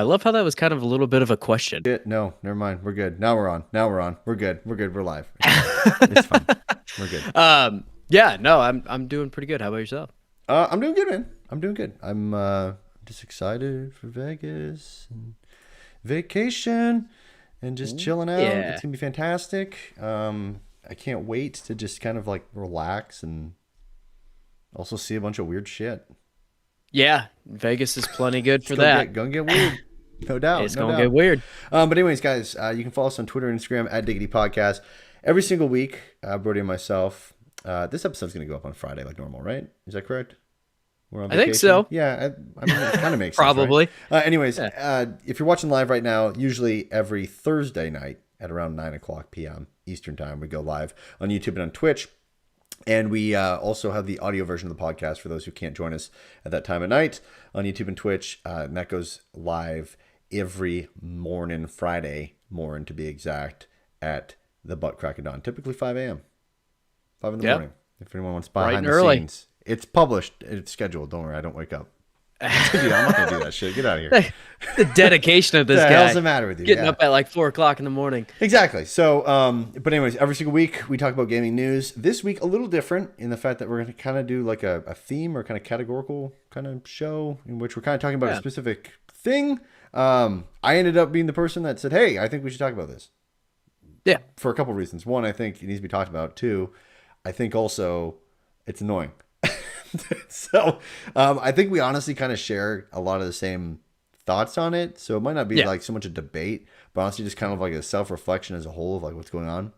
I love how that was kind of a little bit of a question. No, never mind. We're good. Now we're on. Now we're on. We're good. We're good. We're live. It's fine. We're good. Yeah, no, I'm doing pretty good. How about yourself? I'm doing good, man. I'm doing good. I'm just excited for Vegas and vacation and just chilling out. Yeah. It's gonna be fantastic. I can't wait to just kind of like relax and also see a bunch of weird shit. Yeah, Vegas is plenty good It's for that. gonna get weird. No doubt. It's No gonna doubt. get weird. But anyways, guys, you can follow us on Twitter and Instagram at Diggity Podcast every single week. Brody and myself. This episode's going to go up on Friday like normal, right? Is that correct? We're on I think vacation? so. Yeah, I mean, it kind of makes sense, Probably. right? Anyways, Yeah. if you're watching live right now, usually every Thursday night at around 9 o'clock p.m. Eastern Time, we go live on YouTube and on Twitch. And we also have the audio version of the podcast for those who can't join us at that time of night on YouTube and Twitch. And that goes live every morning, Friday morning to be exact, at the butt crack of dawn, typically 5 a.m. 5 in the morning. If anyone wants Bright behind and the early. scenes, it's published, it's scheduled. Don't worry, I don't wake up. Dude, I'm not gonna do that shit. Get out of here. The dedication of this What the guy. hell's the matter with you? Getting Yeah. up at like 4 o'clock in the morning. Exactly. So, but anyways, every single week we talk about gaming news. This week, a little different in the fact that we're going to kind of do like a theme or kind of categorical kind of show in which we're kind of talking about a Yeah. specific thing. I ended up being the person that said, "Hey, I think we should talk about this," Yeah. for a couple of reasons. One, I think it needs to be talked about. Two, I think also it's annoying. So, I think we honestly kind of share a lot of the same thoughts on it. So it might not be Yeah. like so much a debate, but honestly just kind of like a self-reflection as a whole of like what's going on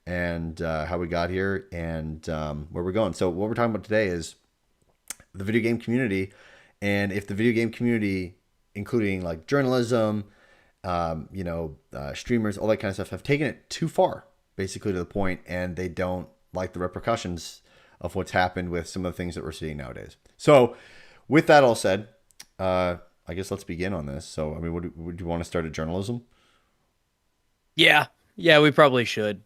and how we got here and where we're going. So what we're talking about today is the video game community, and if the video game community, including like journalism, streamers, all that kind of stuff, have taken it too far, basically to the point, and they don't like the repercussions of what's happened with some of the things that we're seeing nowadays. So with that all said, I guess let's begin on this. So, I mean, would you want to start at journalism? Yeah. Yeah, we probably should.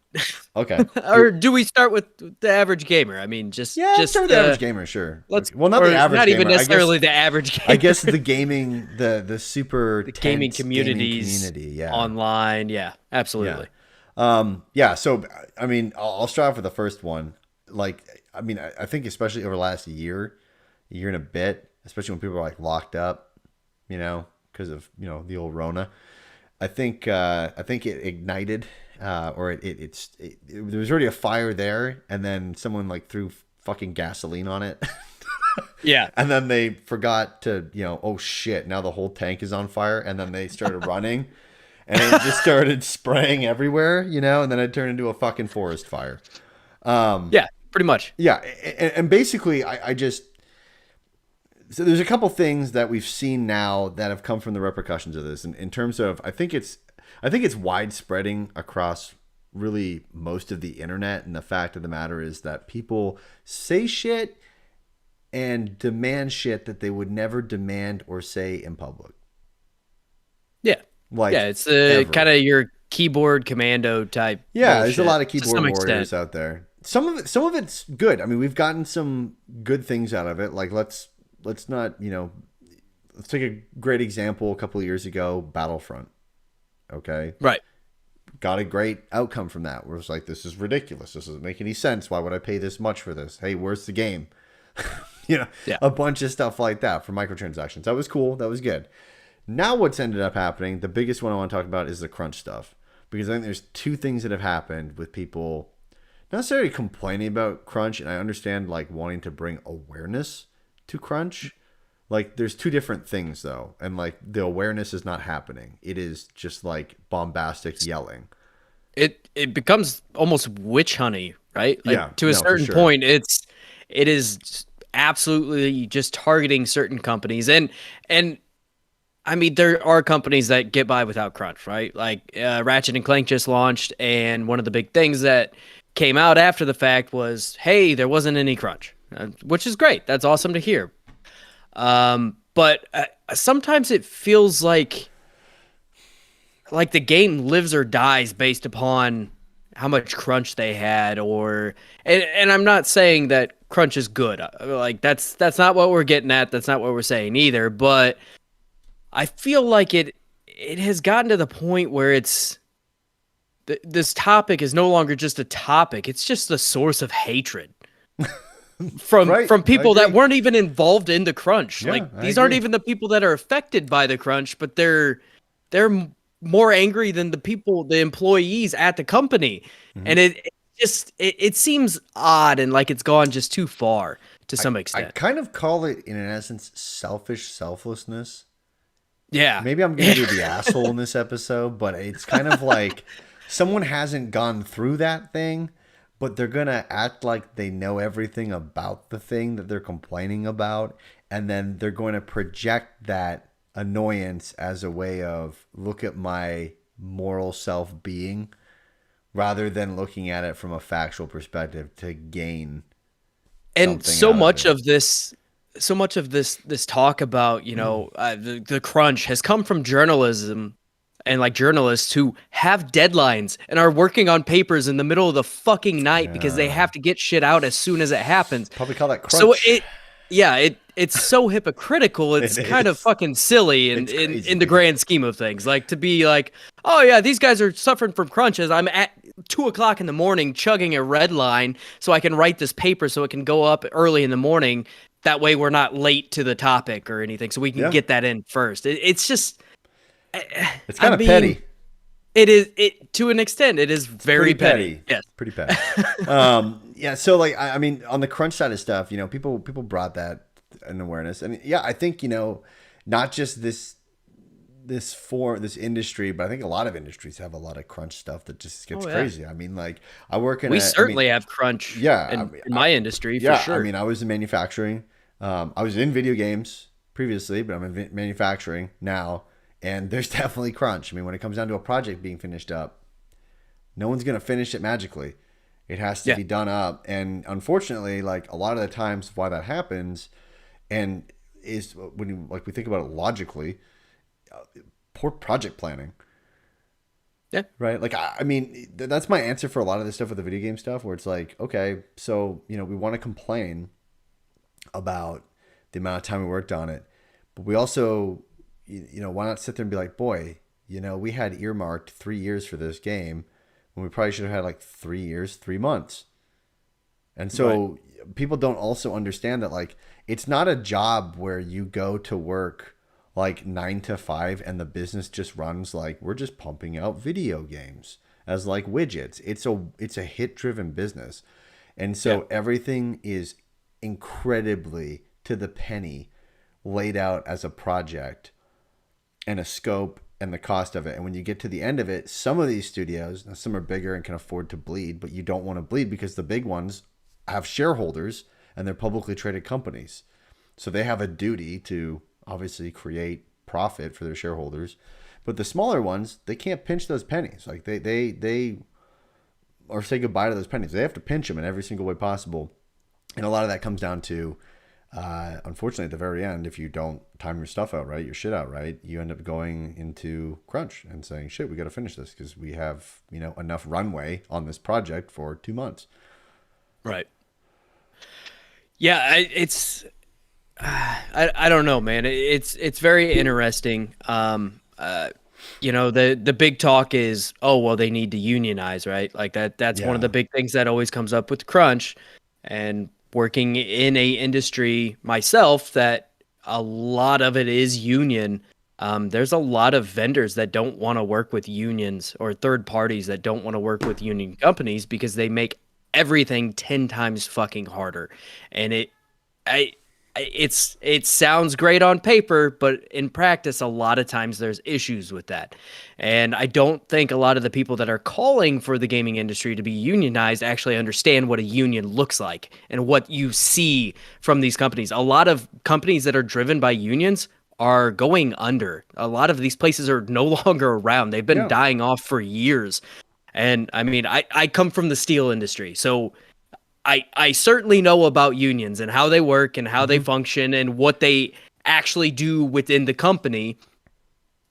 Okay. Or do we start with the average gamer? I mean, just Start with the average gamer, sure. let's Okay. Well, not or the average not gamer. even necessarily the average gamer. I guess the gaming, the super the gaming tense communities community, yeah. online. Yeah, absolutely. So, I mean, I'll start off with the first one. Like, I mean, I think especially over the last year and a bit, especially when people are like locked up, because of, the old Rona. I think it ignited, or there was already a fire there, and then someone like threw fucking gasoline on it. Yeah. And then they forgot to, oh shit, now the whole tank is on fire, and then they started running, and it just started spraying everywhere, and then it turned into a fucking forest fire. Yeah, pretty much. Yeah, and basically, I just so there's a couple things that we've seen now that have come from the repercussions of this, in terms of I think it's widespreading across really most of the internet, and the fact of the matter is that people say shit and demand shit that they would never demand or say in public. Yeah. Like, yeah, it's the ever. kind of your keyboard commando type. Yeah, there's a bullshit, lot of to keyboard some warriors extent. out there. Some of it's good. I mean, we've gotten some good things out of it. Like let's not, let's take a great example. A couple of years ago, Battlefront. Okay, Right. got a great outcome from that. Where it's like, this is ridiculous. This doesn't make any sense. Why would I pay this much for this? Hey, where's the game? Yeah. A bunch of stuff like that for microtransactions. That was cool. That was good. Now what's ended up happening, the biggest one I want to talk about is the crunch stuff. Because I think there's two things that have happened with people not necessarily complaining about crunch, and I understand like wanting to bring awareness to crunch. Like there's two different things though, and like the awareness is not happening. It is just like bombastic yelling. It becomes almost witch honey, right? Like, Yeah, to a no, for certain sure. point, it is absolutely just targeting certain companies, and I mean, there are companies that get by without crunch, right? Like Ratchet and Clank just launched, and one of the big things that came out after the fact was, hey, there wasn't any crunch, which is great. That's awesome to hear. But sometimes it feels like the game lives or dies based upon how much crunch they had, and I'm not saying that crunch is good. Like that's not what we're getting at. That's not what we're saying either. But I feel like it has gotten to the point where this topic is no longer just a topic. It's just a source of hatred Right. from I people that agree. weren't even involved in the crunch. Yeah, Like I these aren't agree. even the people that are affected by the crunch, but they're more angry than the people, the employees at the company. Hmm. And it seems odd and like it's gone just too far to some I extent. kind of call it, in an essence, selfish selflessness. Yeah. Maybe I'm going to be the asshole in this episode, but it's kind of like someone hasn't gone through that thing, but they're going to act like they know everything about the thing that they're complaining about. And then they're going to project that annoyance as a way of, look at my moral self being, rather than looking at it from a factual perspective to gain And something out of it. so much of this talk about the crunch has come from journalism and like journalists who have deadlines and are working on papers in the middle of the fucking night because they Yeah. have to get shit out as soon as it happens. Probably call that So crunch. it's so hypocritical. It It's kind of is. fucking silly It's in the crazy. grand scheme of things. Like to be like, oh yeah, these guys are suffering from crunches. I'm at 2 o'clock in the morning chugging a red line so I can write this paper so it can go up early in the morning. That way we're not late to the topic or anything, so we can Yeah. get that in first. It's just, It's I kind of mean, petty. it to an extent, it is It's pretty very petty. petty. Yes. Pretty petty. Yeah. So like, I mean, on the crunch side of stuff, people brought that an awareness, and yeah, I think not just this industry, but I think a lot of industries have a lot of crunch stuff that just gets Oh yeah. crazy. I mean, like I work in We a, I mean, certainly have crunch yeah, I mean, in my industry for yeah, I sure. mean, I was in manufacturing. I was in video games previously, but I'm in manufacturing now, and there's definitely crunch. I mean, when it comes down to a project being finished up, no one's gonna finish it magically. It has to Yeah. be done up, and unfortunately, like a lot of the times, why that happens, and is when like we think about it logically, poor project planning. Yeah. Right. Like, I mean, that's my answer for a lot of this stuff with the video game stuff, where it's like, okay, so, we want to complain about the amount of time we worked on it, but we also, why not sit there and be like, boy, we had earmarked 3 years for this game when we probably should have had like 3 years, 3 months. And Right. so people don't also understand that, like, it's not a job where you go to work like 9 to 5 and the business just runs like we're just pumping out video games as like widgets. It's a hit driven business. And Yeah. so everything is incredibly to the penny laid out as a project and a scope and the cost of it. And when you get to the end of it, some of these studios, now some are bigger and can afford to bleed, but you don't want to bleed because the big ones have shareholders and they're publicly traded companies. So they have a duty to obviously create profit for their shareholders. But the smaller ones, they can't pinch those pennies. Like they or say goodbye to those pennies. They have to pinch them in every single way possible. And a lot of that comes down to, unfortunately, at the very end, if you don't time your stuff out right, your shit out right, you end up going into crunch and saying, shit, we got to finish this because we have, enough runway on this project for 2 months. Right. Yeah, I don't know, man. It's very interesting. The big talk is, oh well, they need to unionize, right? Like that's one of Yeah. the big things that always comes up with crunch. And working in a industry myself that a lot of it is union. There's a lot of vendors that don't want to work with unions or third parties that don't want to work with union companies because they make everything 10 times fucking harder. And I it sounds great on paper, but in practice, a lot of times there's issues with that. And I don't think a lot of the people that are calling for the gaming industry to be unionized actually understand what a union looks like and what you see from these companies. A lot of companies that are driven by unions are going under. A lot of these places are no longer around. They've been Yeah. dying off for years. And I mean, I come from the steel industry. So I certainly know about unions and how they work and how they Hmm. function and what they actually do within the company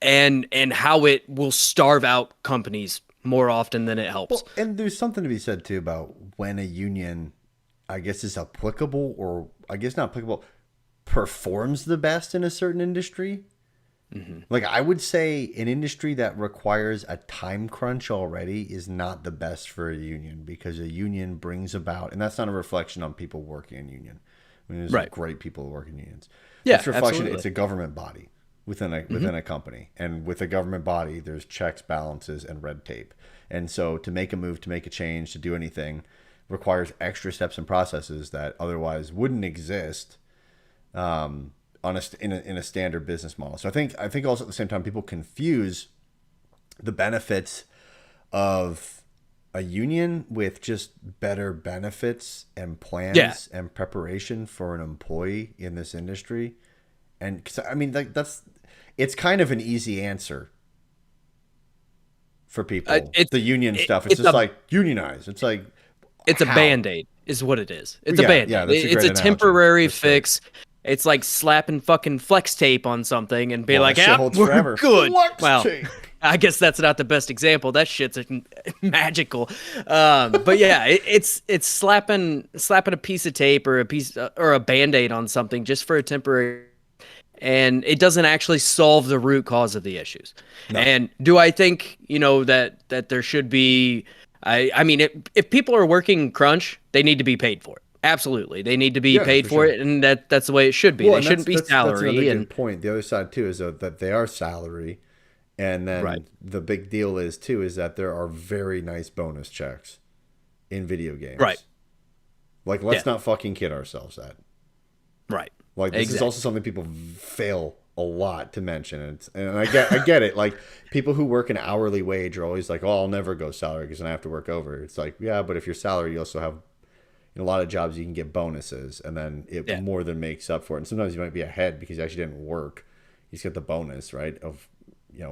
and how it will starve out companies more often than it helps. Well, and there's something to be said too about when a union, I guess, is applicable, or I guess not applicable, performs the best in a certain industry. Hmm. Like, I would say an industry that requires a time crunch already is not the best for a union, because a union brings about, and that's not a reflection on people working in union. I mean, there's Right. great people who work in unions. Yeah, It's a reflection. absolutely. It's a government body Hmm. within a company, and with a government body, there's checks, balances, and red tape. And so, to make a move, to make a change, to do anything, requires extra steps and processes that otherwise wouldn't exist in a standard business model. So I think also at the same time people confuse the benefits of a union with just better benefits and Yeah. plans and preparation for an employee in this industry. And 'cause, I mean, like, that's it's kind of an easy answer for people. It's The union it, stuff, it's it's just a like unionize. It's like, it's a how? band-aid is what it is. It's a Yeah, yeah, band-aid. that's a It's great a analogy. temporary That's great. fix. It's like slapping fucking flex tape on something and be Well, that like, shit "Yep, holds we're forever. good." Flex Well, tape. I guess that's not the best example. That shit's magical. But yeah, it's slapping a piece of tape or a piece or a band-aid on something just for a temporary, and it doesn't actually solve the root cause of the issues. No. And do I think, that there should be I mean, if people are working crunch, they need to be paid for it. Absolutely. They need to be Yeah, paid for for sure. it, and that's the way it should be. Well, They and shouldn't be that's another salary and good point. The other side too is that they are salary, and right. then the big deal is too is that there are very nice bonus checks in video Right. games. Like, Yeah. let's not fucking kid ourselves at. Right. Like, this is Exactly. also something people fail a lot to mention, and I get it. Like, people who work an hourly wage are always like, "Oh, I'll never go salary because I have to work over." It's like, yeah, but if you're salary, you also have, in a lot of jobs, you can get bonuses, and then it Yeah. more than makes up for it. And sometimes you might be ahead because you actually didn't work. You just get the bonus, right? Of,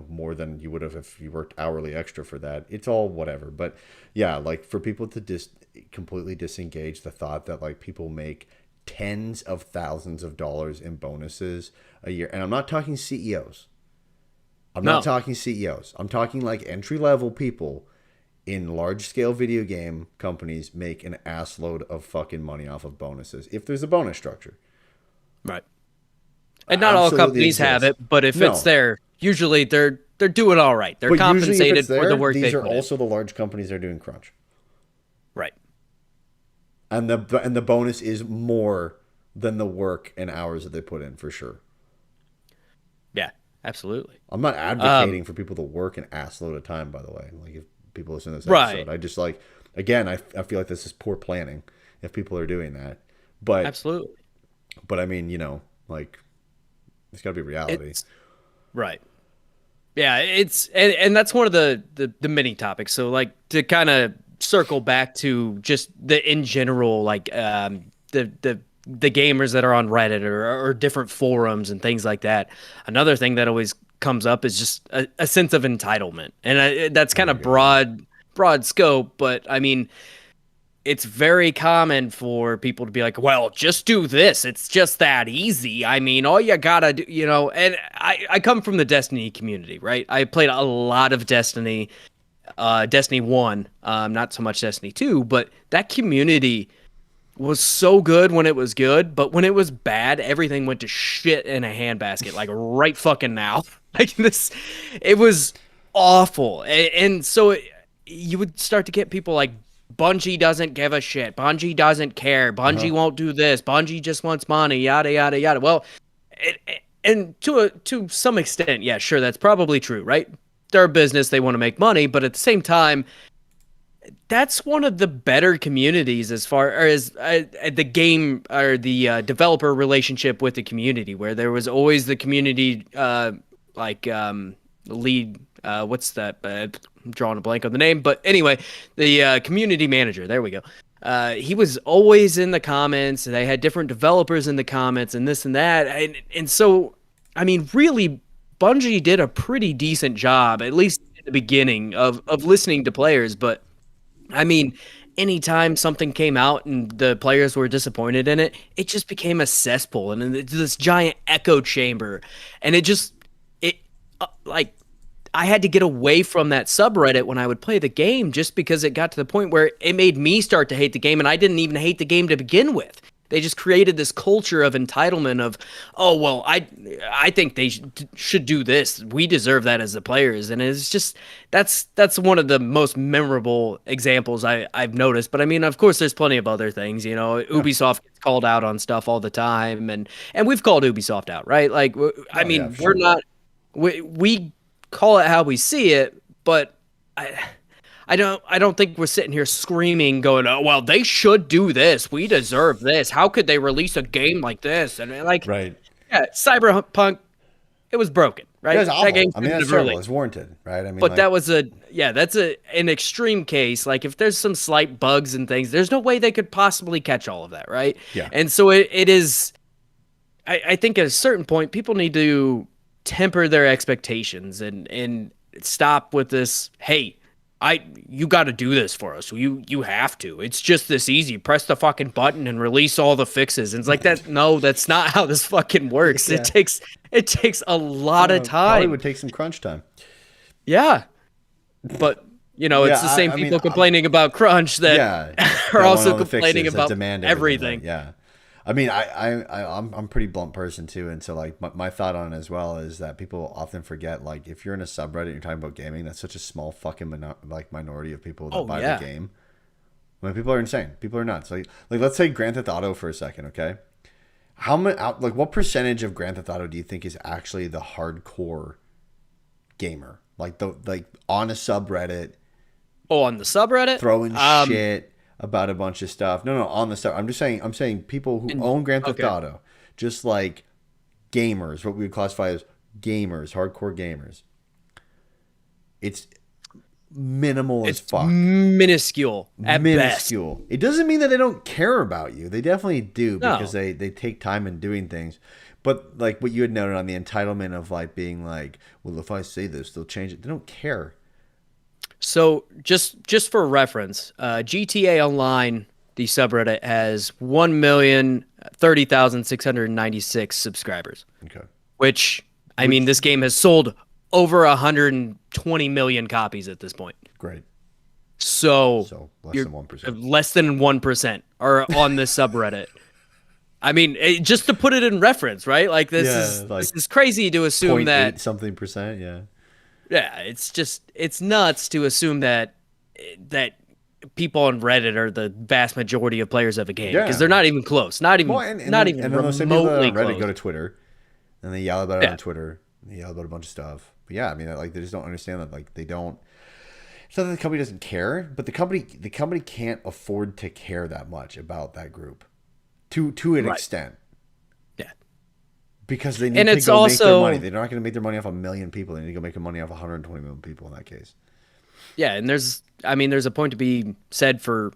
more than you would have if you worked hourly extra for that. It's all whatever. But yeah, like, for people to just completely disengage the thought that, like, people make tens of thousands of dollars in bonuses a year. And I'm not talking CEOs. I'm not No. talking CEOs. I'm talking like entry level people in large scale video game companies make an ass load of fucking money off of bonuses if there's a bonus structure. Right. And not all Absolutely companies have exists. it, but if it's No. there, usually they're doing all right. They're But usually if it's compensated for the there, work these they are put in. also the large companies that are doing crunch. Right. And the bonus is more than the work and hours that they put in, for sure. Yeah. Absolutely. I'm not Um. advocating for people to work an ass load of time, by the way. Like, if people listen to this Right. episode, I just, like, again, I feel like this is poor planning if people are doing that. But Absolutely. I mean, like, it's got to be reality. It's right. Yeah, and that's one of the mini topics. So, like, to kind of circle back to just the in general, like, the gamers that are on Reddit or different forums and things like that. Another thing that always comes up is just a sense of entitlement, and that's Oh kind my of god. broad scope. But I mean, it's very common for people to be like, well, just do this. It's just that easy. I mean, all you gotta do, and I come from the Destiny community, right? I played a lot of Destiny, Destiny 1, not so much Destiny 2, but that community was so good when it was good, but when it was bad, everything went to shit in a handbasket, like right fucking now. Like this, it was awful. And so you would start to get people like, Bungie doesn't give a shit. Bungie doesn't care. Uh-huh. Bungie won't do this. Bungie just wants money. Yada yada yada. Well, and to some extent, yeah, sure, that's probably true, right? They're a business; they want to make money, but at the same time, that's one of the better communities as far as the game or the developer relationship with the community, where there was always the community like lead. What's that? I'm drawing a blank on the name, but anyway, the community manager. There we go. He was always in the comments. They had different developers in the comments, and this and that, and so I mean, really, Bungie did a pretty decent job, at least in the beginning, of listening to players. But I mean, anytime something came out and the players were disappointed in it, it just became a cesspool and it's this giant echo chamber. And it like I had to get away from that subreddit when I would play the game just because it got to the point where it made me start to hate the game and I didn't even hate the game to begin with. They just created this culture of entitlement of, oh well, I think they should do this. We deserve that as the players, and it's just that's one of the most memorable examples I've noticed. But I mean, of course, there's plenty of other things. You know, Yeah. Ubisoft gets called out on stuff all the time, and we've called Ubisoft out, right? Like, I Oh yeah, mean, for we're sure. not we call it how we see it, but I don't think we're sitting here screaming, going, "Oh well, they should do this. We deserve this. How could they release a game like this?" And like, Right. yeah, Cyberpunk, it was broken, Yeah, it's right? That awful. game I mean, shouldn't that's have terrible. released. It's warranted, right? I mean, But like, that was that's an extreme case. Like if there's some slight bugs and things, there's no way they could possibly catch all of that, right? yeah, And so it is. I think at a certain point, people need to temper their expectations and stop with this. Hey, you got to do this for us. You have to. It's just this easy. Press the fucking button and release all the fixes. And it's like that. No, that's not how this fucking works. yeah. It takes a lot of Probably time. would take some crunch time. Yeah, but it's Yeah, the same I mean, people complaining about crunch that yeah, are that want also all the complaining fixes that about demand everything. Like, yeah, I mean, I'm a pretty blunt person too, and so like my thought on it as well is that people often forget, like, if you're in a subreddit and you're talking about gaming, that's such a small fucking minority of people that Oh buy yeah. the game. When people are insane, people are nuts. Like let's say Grand Theft Auto for a second, okay? How many like what percentage of Grand Theft Auto do you think is actually the hardcore gamer? Like on a subreddit Oh, on the subreddit. throwing shit about a bunch of stuff. No, on the stuff. I'm saying people who own Grand Theft Okay. Auto, just like gamers, what we would classify as gamers, hardcore gamers. It's minimal as It's fuck. minuscule at best. Minuscule. It doesn't mean that they don't care about you. They definitely do because No. they take time in doing things. But like what you had noted on the entitlement of like being like, well, if I say this, they'll change it. They don't care. So just for reference, GTA Online, the subreddit has 1,030,696 subscribers, Okay. which I mean, this game has sold over 120 million copies at this point. Great. So So less you're than 1%. less than 1% are on this subreddit. I mean, just to put it in reference, right? Like Yeah, like this is crazy to assume point that. eight something percent. Yeah. Yeah, it's nuts to assume that people on Reddit are the vast majority of players of a game because Yeah. they're not even close. Not even Well, and not then, even and then those same people that are remotely on Reddit close. go to Twitter and they yell about it Yeah. on Twitter. They yell about a bunch of stuff. But yeah, I mean, like they just don't understand that. Like they don't. It's not that the company doesn't care, but the company can't afford to care that much about that group, to an Right. extent, Yeah. because they need And to it's go make their also money. They're not going to make their money off 1 million people. They need to go make their money off 120 million people in that case. Yeah, and there's a point to be said for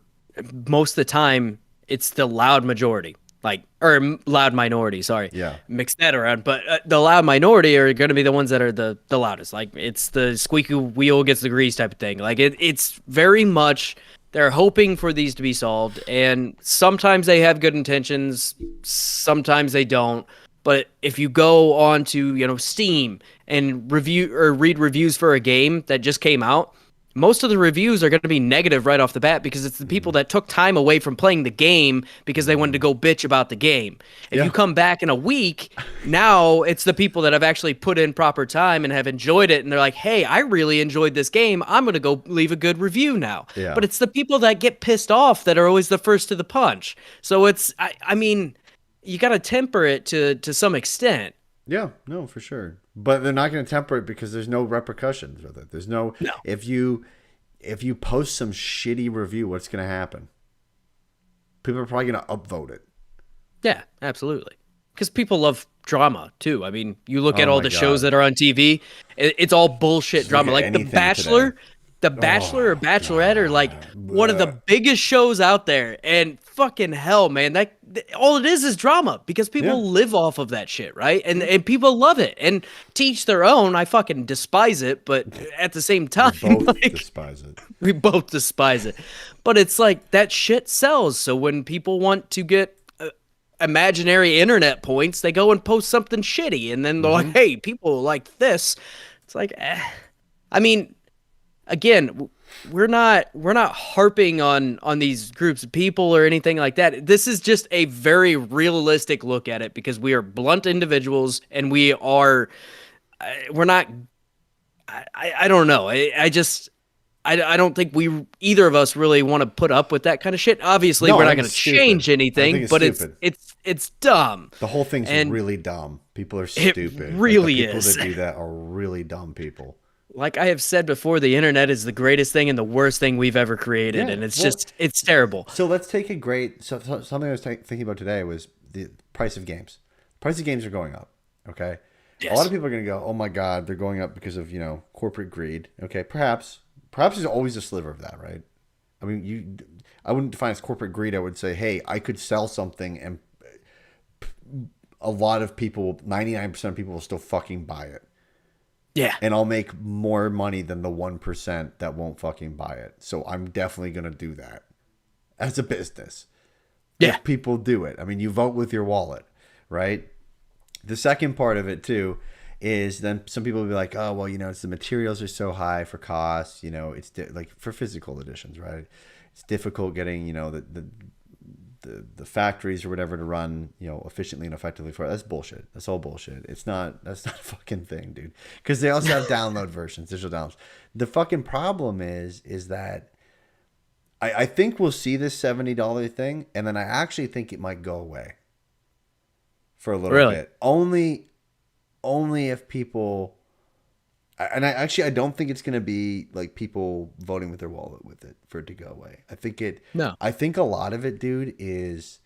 most of the time it's the loud majority. Like or loud minority, sorry. Yeah. Mix that around, but the loud minority are going to be the ones that are the loudest. Like it's the squeaky wheel gets the grease type of thing. Like it's very much they're hoping for these to be solved and sometimes they have good intentions, sometimes they don't. But if you go on to, Steam and review or read reviews for a game that just came out, most of the reviews are going to be negative right off the bat because it's the people that took time away from playing the game because they wanted to go bitch about the game. If Yeah. you come back in a week, now it's the people that have actually put in proper time and have enjoyed it and they're like, "Hey, I really enjoyed this game. I'm going to go leave a good review now." Yeah. But it's the people that get pissed off that are always the first to the punch. So I mean, you got to temper it to some extent. Yeah, no, for sure. But they're not going to temper it because there's no repercussions with it. There's no, No. if you post some shitty review, what's going to happen? People are probably going to upvote it. Yeah, absolutely. Because people love drama too. I mean, you look at Oh all my the shows God. that are on TV, it's all bullshit Just drama. look at Like The anything Bachelor, today. The Bachelor or Bachelorette are like one of the biggest shows out there. And fucking hell, man, all it is drama because people Yeah. live off of that shit, right? And people love it. And to each their own. I fucking despise it, but at the same time, Both like, despise it. we both despise it. But it's like that shit sells. So when people want to get imaginary internet points, they go and post something shitty. And then they're like, hey, people like this. It's like, I mean, again, we're not harping on these groups of people or anything like that. This is just a very realistic look at it because we are blunt individuals and we're not. I don't know. I don't think we either of us really want to put up with that kind of shit. Obviously, No, we're I not think going it's to change stupid. I think anything, it's but it's stupid. it's it's dumb. The whole thing's And really dumb. People are it stupid. Like the really people is. that do that are really dumb people. Like I have said before, the internet is the greatest thing and the worst thing we've ever created, Yeah. and it's Well, just it's terrible. so let's take a great. Something I was thinking about today was the price of games. Price of games are going up. Okay. A lot Yes. of people are going to go, "Oh my God, they're going up because of corporate greed." Okay, perhaps there's always a sliver of that, right? I mean, I wouldn't define it as corporate greed. I would say, hey, I could sell something and a lot of people, 99% of people will still fucking buy it. Yeah. And I'll make more money than the 1% that won't fucking buy it. So I'm definitely going to do that as a business. Yeah. If people do it. I mean, you vote with your wallet, right? The second part of it too is then some people will be like, oh, well, it's the materials are so high for costs. It's like for physical editions, right? It's difficult getting, the factories or whatever to run, efficiently and effectively for it. That's bullshit. That's all bullshit. That's not a fucking thing, dude. Because they also have download versions, digital downloads. The fucking problem is that I think we'll see this $70 thing, and then I actually think it might go away for a little Really? bit. Only if people, and I don't think it's going to be like people voting with their wallet with it for it to go away. No. I think a lot of it, dude, is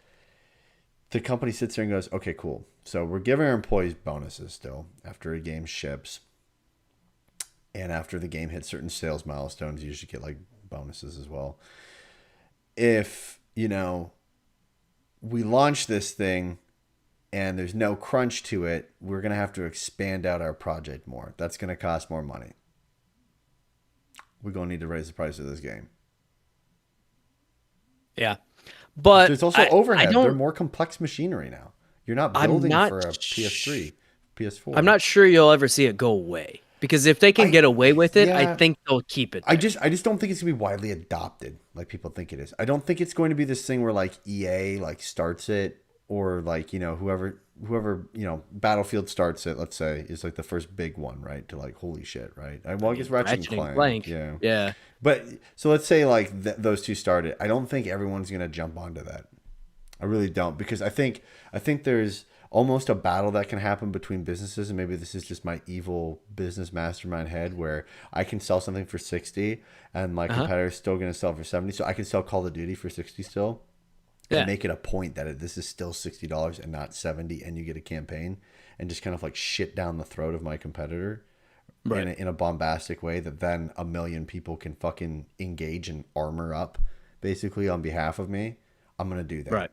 the company sits there and goes, okay, cool. So we're giving our employees bonuses still after a game ships. And after the game hits certain sales milestones, you usually get like bonuses as well. If, we launch this thing and there's no crunch to it, we're going to have to expand out our project more. That's going to cost more money. We're going to need to raise the price of this game. Yeah. But There's also I overhead. They're don't more complex machinery now. You're not I'm building not for a sh- PS3, PS4. I'm not sure you'll ever see it go away because if they can I get away with it, I yeah, think they'll keep it I there. just don't think it's gonna be widely adopted like people think it is. I don't think it's going to be this thing where like EA like starts it or like whoever Battlefield starts it. Let's say is like the first big one, right? To like holy shit, right? Well, I guess Ratchet and Clank, yeah. Yeah. But so let's say like those two started. I don't think everyone's gonna jump onto that. I really don't because I think there's almost a battle that can happen between businesses, and maybe this is just my evil business mastermind head where I can sell something for 60 and my Uh-huh. competitor's still going to sell for 70, so I can sell Call of Duty for 60 still and Yeah. make it a point that this is still $60 and not 70, and you get a campaign and just kind of like shit down the throat of my competitor Right. in a bombastic way that then a million people can fucking engage and armor up basically on behalf of me. I'm going to do that. Right.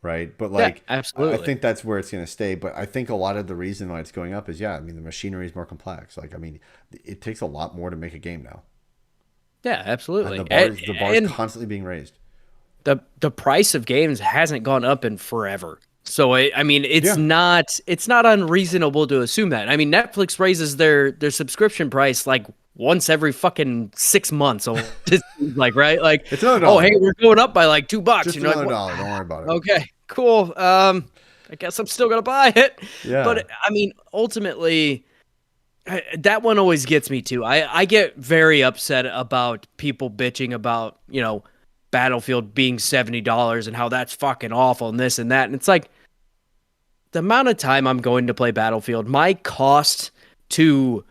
Right. But Yeah, like, I absolutely. think that's where it's going to stay. But I think a lot of the reason why it's going up is, the machinery is more complex. Like, I mean, it takes a lot more to make a game now. Yeah, And absolutely. the bar's And constantly being raised. the price of games hasn't gone up in forever. So I mean Yeah. it's not unreasonable to assume that. I mean Netflix raises their subscription price like once every fucking 6 months. So it seems like right, like It's another oh dollar. hey we're going up by like $2. Just Like another what? dollar. Don't worry about it. Okay, cool. I guess I'm still gonna buy it. Yeah. But I mean ultimately that one always gets me too. I get very upset about people bitching about Battlefield being $70 and how that's fucking awful and this and that. And it's like the amount of time I'm going to play Battlefield, my cost to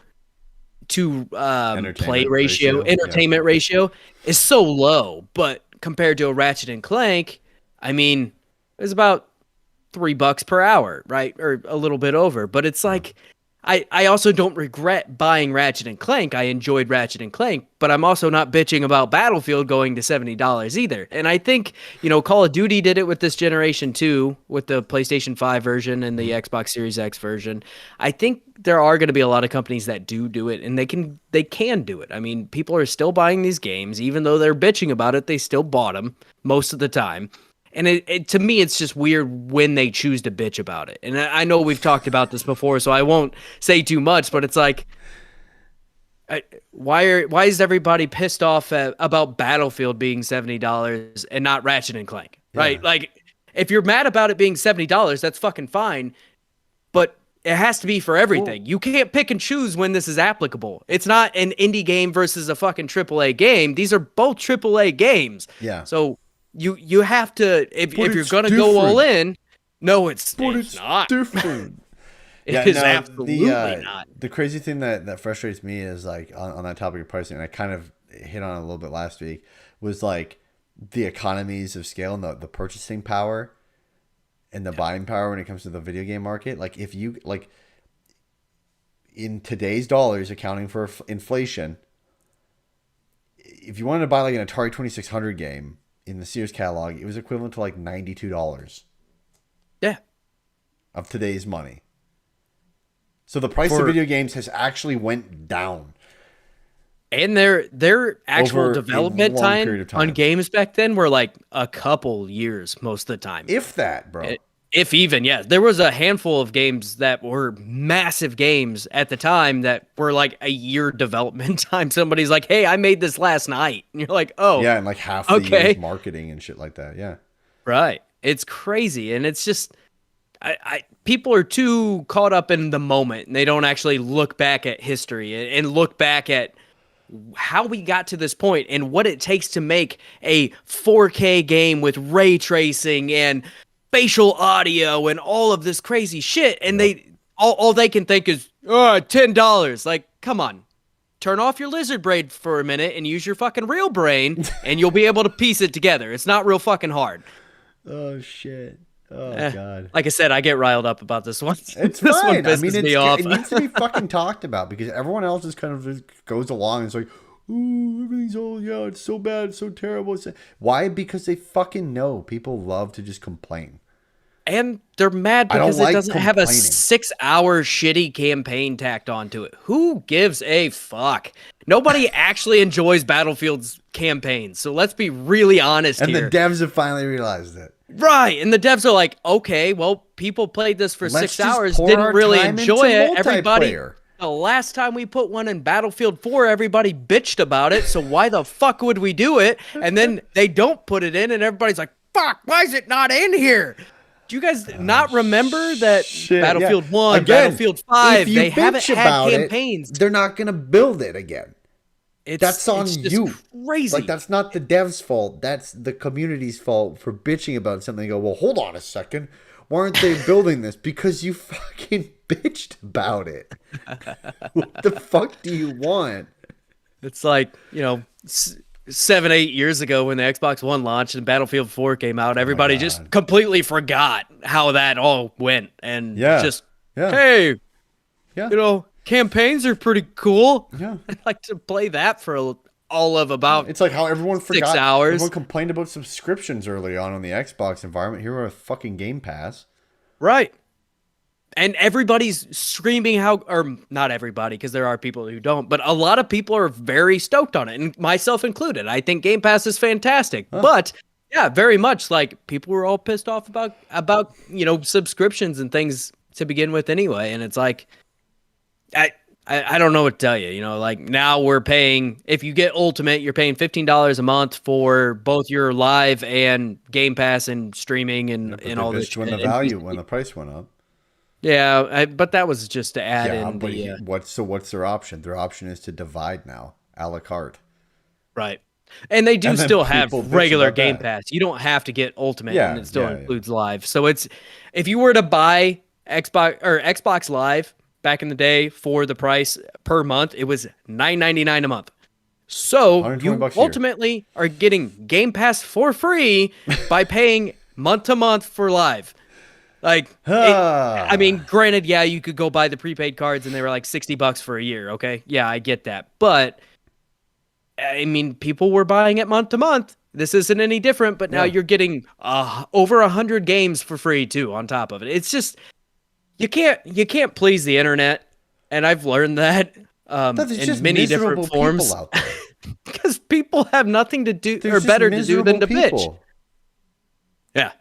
play Entertainment ratio, ratio. Yeah. entertainment ratio is so low. But compared to a Ratchet and Clank, I mean, it's about $3 per hour, right? Or a little bit over. But it's like I also don't regret buying Ratchet and Clank. I enjoyed Ratchet and Clank, but I'm also not bitching about Battlefield going to $70 either. And I think, Call of Duty did it with this generation too, with the PlayStation 5 version and the Xbox Series X version. I think there are going to be a lot of companies that do it, and they can do it. I mean, people are still buying these games even though they're bitching about it, they still bought them most of the time. And to me, it's just weird when they choose to bitch about it. And I know we've talked about this before, so I won't say too much, but it's like, why is everybody pissed off about Battlefield being $70 and not Ratchet and Clank? Yeah. Right? Like, if you're mad about it being $70, that's fucking fine. But it has to be for Well, everything. You can't pick and choose when this is applicable. It's not an indie game versus a fucking AAA game. These are both AAA games. yeah. So you have to But if you're it's gonna go all different. in, no, But it's it's not. different. Yeah, It is no, absolutely not. the crazy thing that frustrates me is like on that topic of pricing, and I kind of hit on it a little bit last week, was like the economies of scale and the purchasing power and the buying power when it comes to the video game market. Like if you like in today's dollars, accounting for inflation, if you wanted to buy like an Atari 2600 game in the Sears catalog, it was equivalent to like $92 Yeah. of today's money. So the price of For video games has actually went down and their actual over a development long period of on time. games back then were like a couple years most of the time. If that, bro. If even, yes. There was a handful of games that were massive games at the time that were like a year development time. Somebody's like, hey, I made this last night. And you're like, oh, Yeah, and like half the okay. year's marketing and shit like that. Yeah. Right. It's crazy. And it's just, people are too caught up in the moment and they don't actually look back at history and look back at how we got to this point and what it takes to make a 4K game with ray tracing and facial audio and all of this crazy shit. And Yep. all they can think is, oh, $10. Like, come on. Turn off your lizard brain for a minute and use your fucking real brain and you'll be able to piece it together. It's not real fucking hard. Oh shit. Oh god. Like I said, I get riled up about this one. It's This one fine. I pisses mean, me off. it needs to be fucking talked about because everyone else just kind of just goes along and it's like, ooh, everything's all, yeah, it's so bad, it's so terrible. Why? Because they fucking know people love to just complain. And they're mad I don't because like it doesn't have a complaining. 6-hour shitty campaign tacked onto it. Who gives a fuck? Nobody actually enjoys Battlefield's campaigns. So let's be really honest And here. the devs have finally realized it. Right. And the devs are like, okay, well, people played this for Let's 6 just hours, pour didn't our really time enjoy into it. Everybody, multiplayer. the last time we put one in Battlefield 4, everybody bitched about it. So why the fuck would we do it? And then they don't put it in, and everybody's like, fuck, why is it not in here? Do you guys not remember that Shit, Battlefield yeah. 1, Again, Battlefield if 5, you they haven't bitch had about campaigns. they're not gonna build it again. That's on just you. crazy. Like that's not the dev's fault. That's the community's fault for bitching about something. They go, well, hold on a second. Why aren't they building this? Because you fucking bitched about it. What the fuck do you want? It's like, 7, 8 years ago when the Xbox One launched and Battlefield 4 came out, everybody just completely forgot how that all went. And just, hey, campaigns are pretty cool. Yeah. I'd like to play that for all of about It's like how everyone 6 forgot. hours. Everyone complained about subscriptions early on the Xbox environment. Here we're fucking Game Pass. Right. And everybody's screaming or not everybody, because there are people who don't, but a lot of people are very stoked on it, and myself included. I think Game Pass is fantastic. But yeah, very much like people were all pissed off about subscriptions and things to begin with anyway. And it's like, I don't know what to tell you. Like now we're paying, if you get Ultimate, you're paying $15 a month for both your live and Game Pass and streaming and all this. When the value, when the price went up. Yeah, but that was just to add in but the what's their option? Their option is to divide now, a la carte. right. And they do And then still have people bitch regular about Game that. Pass. You don't have to get Ultimate, Yeah, and it still yeah, includes Live. So it's, if you were to buy Xbox Live back in the day for the price per month, it was $9.99 a month. So you $120 a year. ultimately are getting Game Pass for free by paying month to month for Live. Like, I mean, granted, yeah, you could go buy the prepaid cards and they were like $60 for a year. Okay. Yeah, I get that. But I mean, people were buying it month to month. This isn't any different, but now you're getting over 100 games for free too on top of it. It's just, you can't please the internet. And I've learned that in many different forms out there. because people have nothing to do There's or just better to do than to miserable bitch. people. Yeah.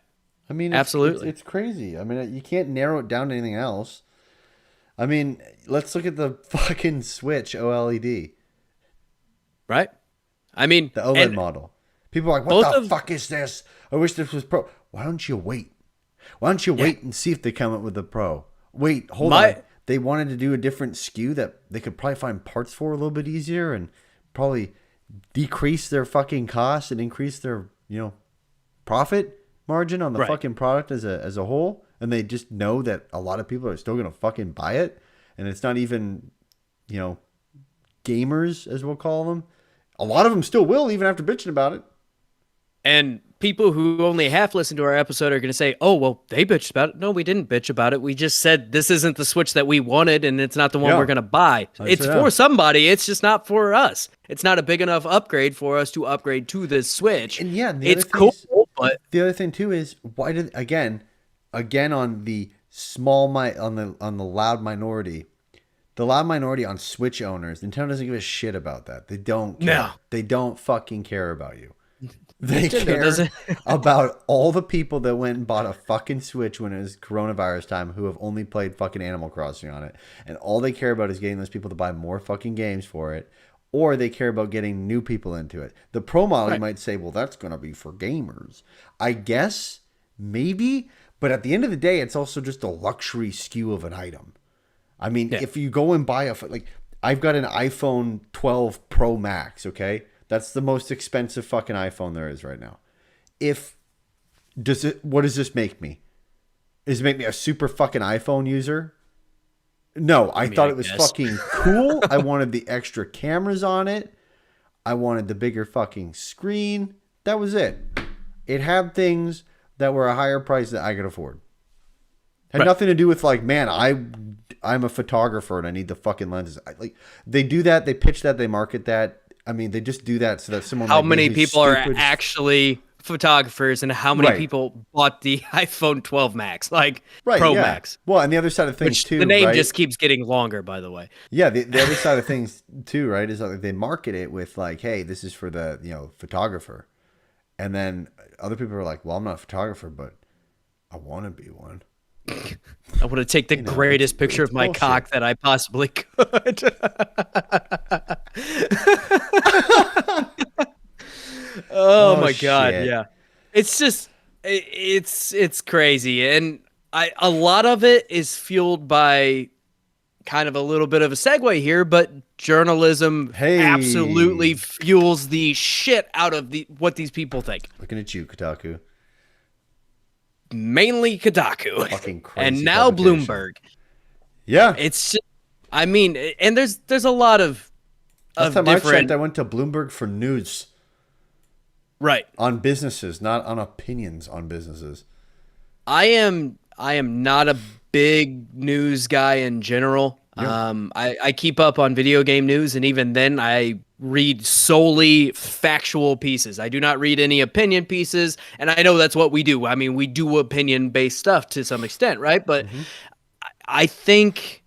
I mean, Absolutely. it's crazy. I mean, you can't narrow it down to anything else. I mean, let's look at the fucking Switch OLED, right? I mean, the OLED and model. People are like, what both the of fuck is this? I wish this was Pro. Why don't you wait? Why don't you yeah, wait and see if they come up with the Pro? Wait, hold on. my They wanted to do a different SKU that they could probably find parts for a little bit easier and probably decrease their fucking costs and increase their, profit margin on the right. fucking product as a whole. And they just know that a lot of people are still going to fucking buy it. And it's not even, you know, gamers, as we'll call them. A lot of them still will, even after bitching about it. And people who only half listen to our episode are going to say, "Oh, well, they bitched about it." No, we didn't bitch about it. We just said this isn't the Switch that we wanted, and it's not the one Yeah. we're going to buy. It's for somebody. It's just not for us. It's not a big enough upgrade for us to upgrade to this Switch. And yeah, It's cool, but the other thing too is why did again on the on the loud minority. The loud minority on Switch owners, Nintendo doesn't give a shit about that. They don't care. No. They don't fucking care about you. They Nintendo care doesn't. about all the people that went and bought a fucking Switch when it was coronavirus time who have only played fucking Animal Crossing on it. And all they care about is getting those people to buy more fucking games for it. Or they care about getting new people into it. The Pro model, you might say, well, that's going to be for gamers. I guess, maybe. But at the end of the day, it's also just a luxury SKU of an item. I mean, if you go and buy like, I've got an iPhone 12 Pro Max, okay? That's the most expensive fucking iPhone there is right now. What does this make me? Does it make me a super fucking iPhone user? No, I thought it was fucking cool. I wanted the extra cameras on it. I wanted the bigger fucking screen. That was it. It had things that were a higher price that I could afford. Had nothing to do with like, man, I'm a photographer and I need the fucking lenses. They do that, they pitch that, they market that. I mean, they just do that so that someone. How many people are actually photographers, and how many people bought the iPhone 12 Max, like Pro Max? Well, and the other side of things too, the name just keeps getting longer, by the way. Yeah, the other side of things too, right, is like they market it with like, hey, this is for the photographer, and then other people are like, well, I'm not a photographer, but I want to be one. I want to take the greatest picture of my cock that I possibly could. Oh my God. Shit. Yeah. It's just, it's crazy. And a lot of it is fueled by kind of a little bit of a segue here, but journalism absolutely fuels the shit out of what these people think. Looking at you, Kotaku. Mainly Kotaku. Fucking crazy. And now Bloomberg. Yeah. It's just, I mean, and there's a lot of Last time I checked, I went to Bloomberg for news. Right. On businesses, not on opinions on businesses. I am not a big news guy in general. Yeah. I keep up on video game news, and even then I read solely factual pieces. I do not read any opinion pieces, and I know that's what we do. I mean, we do opinion-based stuff to some extent, right? But I think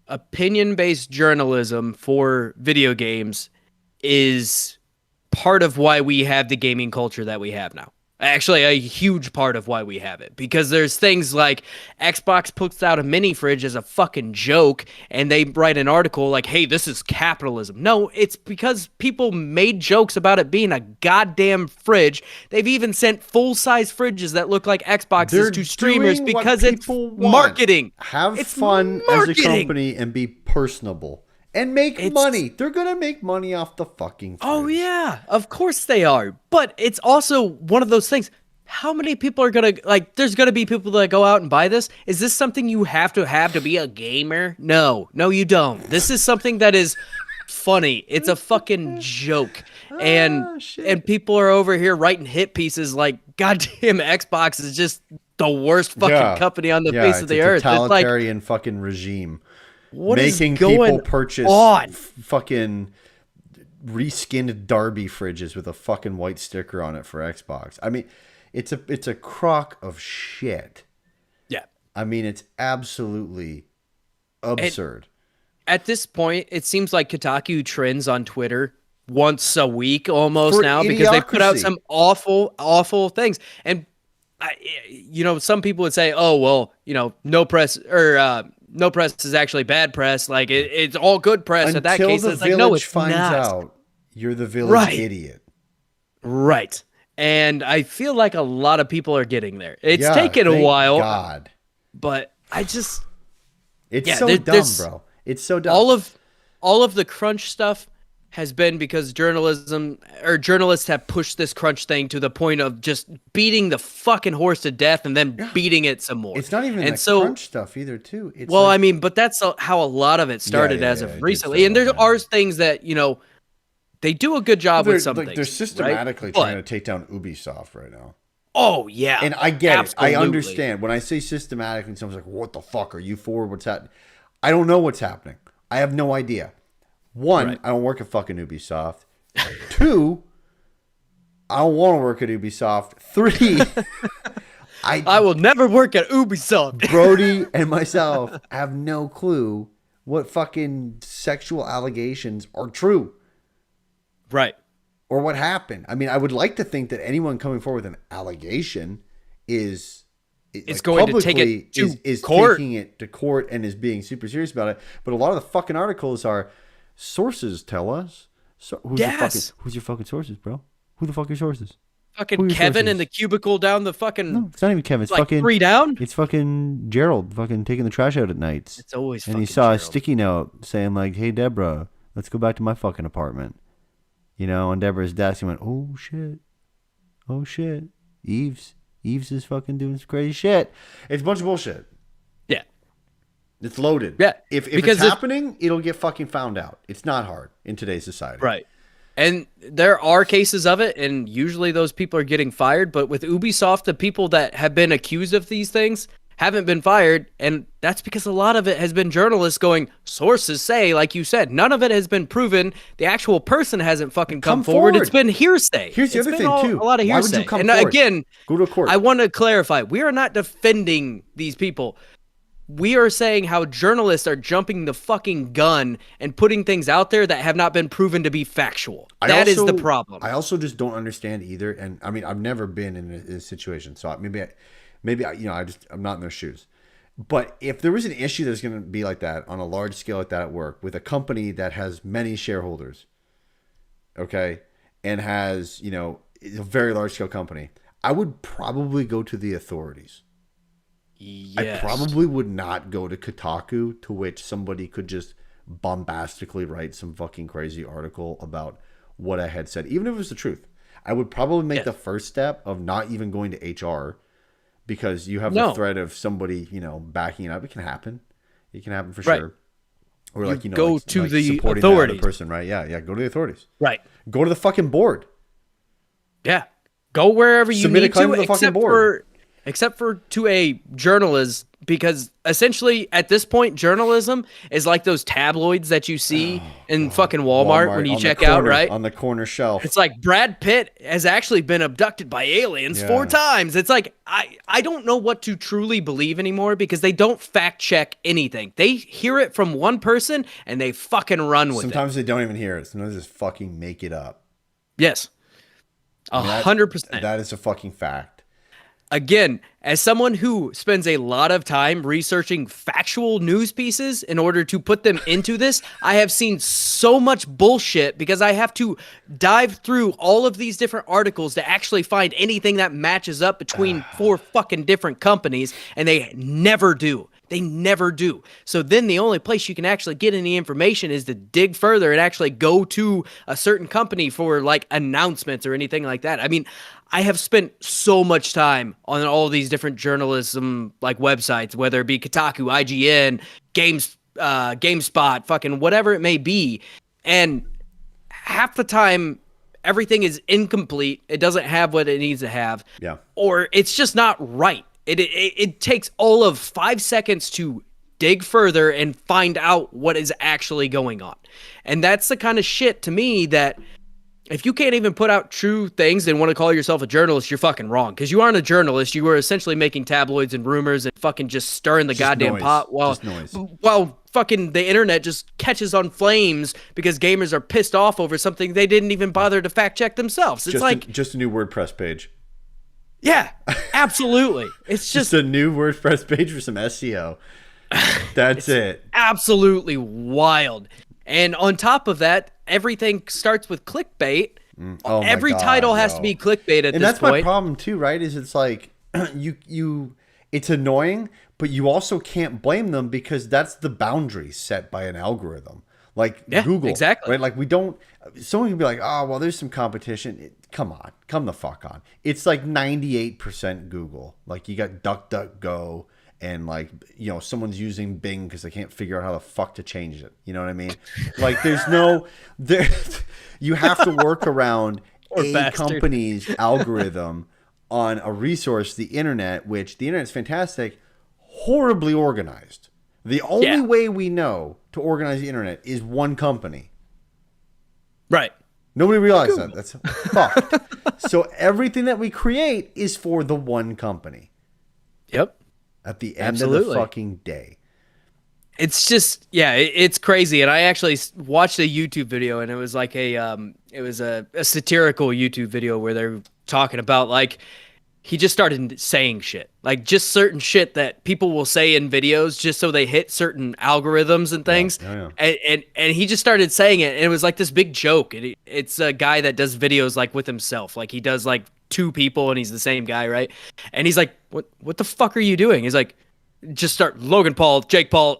opinion-based journalism for video games is part of why we have the gaming culture that we have now. Actually, a huge part of why we have it. Because there's things like Xbox puts out a mini fridge as a fucking joke, and they write an article like, hey, this is capitalism. No, it's because people made jokes about it being a goddamn fridge. They've even sent full-size fridges that look like Xboxes to streamers because it's marketing. Have fun as a company and be personable. And make money. They're going to make money off the fucking fridge. Oh, yeah. Of course they are. But it's also one of those things. How many people are going to, like, there's going to be people that go out and buy this? Is this something you have to be a gamer? No. No, you don't. This is something that is funny. It's a fucking joke. And people are over here writing hit pieces like, goddamn, Xbox is just the worst fucking company on the face of the earth. It's a totalitarian fucking regime. What making is going people purchase on? Fucking reskinned Darby fridges with a fucking white sticker on it for Xbox. I mean, it's a crock of shit. Yeah. I mean, it's absolutely absurd. At this point, it seems like Kotaku trends on Twitter once a week almost for now because they put out some awful things. And some people would say, oh, well, no press or no press is actually bad press. Like it's all good press. At that Until case, the it's like, no, village it's finds not. out you're the village Right. idiot. Right. And I feel like a lot of people are getting there. It's Yeah, taken a thank while, God. but I just, It's yeah, so dumb, bro. It's so dumb. all of the crunch stuff has been because journalists have pushed this crunch thing to the point of just beating the fucking horse to death and then beating it some more. It's not even and the so, crunch stuff either, too. It's well, like, I mean, but that's how a lot of it started as it of did recently. start And like there that. are things that, they do a good job with some things. They're right? systematically trying to take down Ubisoft right now. Oh yeah, And I get absolutely. it. I understand. When I say systematically, someone's like, what the fuck? Are you for what's happening? I don't know what's happening. I have no idea. One, Right. I don't work at fucking Ubisoft. Two, I don't want to work at Ubisoft. Three, I will never work at Ubisoft. Brody and myself have no clue what fucking sexual allegations are true Right. or what happened. I mean, I would like to think that anyone coming forward with an allegation is going to take it to court. taking it to court and is being super serious about it. But a lot of the fucking articles are sources tell us. So who's your fucking sources, bro? Who the fuck are your sources? Fucking Kevin in the cubicle down the fucking. No, it's not even Kevin. It's like fucking 3 down. It's fucking Gerald, fucking taking the trash out at nights. It's always. And fucking he saw Gerald. a sticky note saying like, "Hey Deborah, let's go back to my fucking apartment." On Deborah's desk, he went, "Oh shit, Eves is fucking doing some crazy shit." It's a bunch of bullshit. Yeah. It's loaded. Yeah, If because it's happening, it'll get fucking found out. It's not hard in today's society. Right. And there are cases of it, and usually those people are getting fired. But with Ubisoft, the people that have been accused of these things haven't been fired. And that's because a lot of it has been journalists going, sources say, like you said, none of it has been proven. The actual person hasn't fucking come forward. It's been hearsay. Here's the other thing, too. A lot of Why would hearsay. you come and forward? again, go to a court. I want to clarify. We are not defending these people. We are saying how journalists are jumping the fucking gun and putting things out there that have not been proven to be factual. That is the problem. I also just don't understand either. And I mean, I've never been in a situation, so maybe I'm not in their shoes. But if there was an issue that's going to be like that on a large scale like that at work with a company that has many shareholders, okay, and has, is a very large scale company, I would probably go to the authorities. Yes. I probably would not go to Kotaku, to which somebody could just bombastically write some fucking crazy article about what I had said, even if it was the truth. I would probably make the first step of not even going to HR, because you have the threat of somebody, backing it up. It can happen. It can happen for sure. Or go to the supporting authorities. that other person, right? Yeah, go to the authorities. Right. Go to the fucking board. Yeah. Go wherever you Submit a need claim to, to the fucking board. except for to a journalist, because essentially at this point, journalism is like those tabloids that you see in fucking Walmart when you check out, right? On the corner shelf. It's like Brad Pitt has actually been abducted by aliens 4 times. It's like, I don't know what to truly believe anymore, because they don't fact check anything. They hear it from one person and they fucking run with it. Sometimes they don't even hear it. Sometimes they just fucking make it up. Yes. 100%. That is a fucking fact. Again, as someone who spends a lot of time researching factual news pieces in order to put them into this, I have seen so much bullshit, because I have to dive through all of these different articles to actually find anything that matches up between 4 fucking different companies, and they never do. They never do. So then the only place you can actually get any information is to dig further and actually go to a certain company for like announcements or anything like that. I mean, I have spent so much time on all these different journalism like websites, whether it be Kotaku, IGN, GameSpot, fucking whatever it may be. And half the time, everything is incomplete. It doesn't have what it needs to have. Yeah. Or it's just not right. It takes all of 5 seconds to dig further and find out what is actually going on. And that's the kind of shit to me that if you can't even put out true things and want to call yourself a journalist, you're fucking wrong. Because you aren't a journalist. You are essentially making tabloids and rumors and fucking just stirring the goddamn pot while fucking the internet just catches on flames because gamers are pissed off over something they didn't even bother to fact check themselves. It's just a new WordPress page. Yeah, absolutely. It's just a new WordPress page for some SEO. That's It's it. absolutely wild. And on top of that, everything starts with clickbait. Oh my Every god, title has to be yo. clickbait at And this that's my point. problem too, right? Is it's like it's annoying, but you also can't blame them because that's the boundary set by an algorithm. Like Yeah, Google, exactly. right? Like we don't someone can be like, "Oh, well there's some competition." Come on. Come the fuck on. It's like 98% Google. Like you got DuckDuckGo and like, someone's using Bing because they can't figure out how the fuck to change it. You know what I mean? Like there's no there you have to work around Poor a bastard. company's algorithm on a resource, the internet, which the internet is fantastic, horribly organized. The only Yeah, way we know to organize the internet is one company. right. Nobody realized that. Google. That's fucked. So everything that we create is for the one company Yep, at the end of the absolutely. fucking day. It's just yeah, it's crazy. And I actually watched a YouTube video, and it was like it was a satirical YouTube video where they're talking about like he just started saying shit, like just certain shit that people will say in videos just so they hit certain algorithms and Yeah, things. yeah, yeah. And he just started saying it, and it was like this big joke. And it's a guy that does videos like with himself, like he does like two people, and he's the same guy, right? And he's like, "What the fuck are you doing?" He's like, just start Logan Paul, Jake Paul,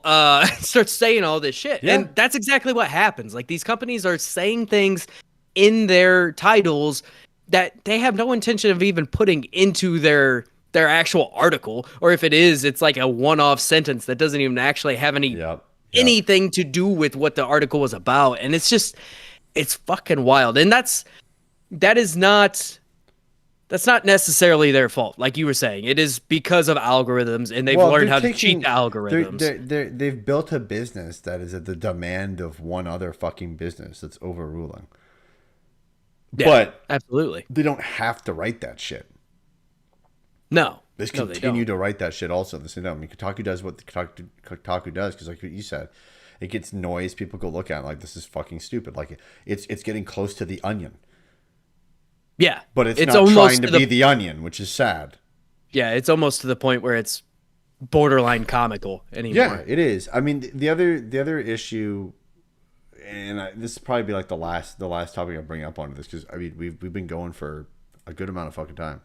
starts saying all this shit. Yeah. And that's exactly what happens. Like these companies are saying things in their titles that they have no intention of even putting into their actual article. Or if it is, it's like a one-off sentence that doesn't even actually have Yep. Yep. anything to do with what the article was about. And it's fucking wild. And that is not that's not necessarily their fault, like you were saying. It is because of algorithms, and they've Well, learned they're how to cheat taking the algorithms. they've built a business that is at the demand of one other fucking business that's overruling. Yeah, But absolutely. they don't have to write that shit. No, They just no, they continue don't. to write that shit also at the same time. I mean, Kotaku does what Kotaku does because, like what you said, it gets noise. People go look at it like this is fucking stupid. Like it's getting close to the Onion, Yeah, but it's it's not trying almost to to be the the Onion, which is sad. yeah, it's almost to the point where it's borderline comical Yeah, anymore. it is. I mean, the other issue, and this will probably be like the last topic I bring up on this because I mean we've been going for a good amount of fucking time.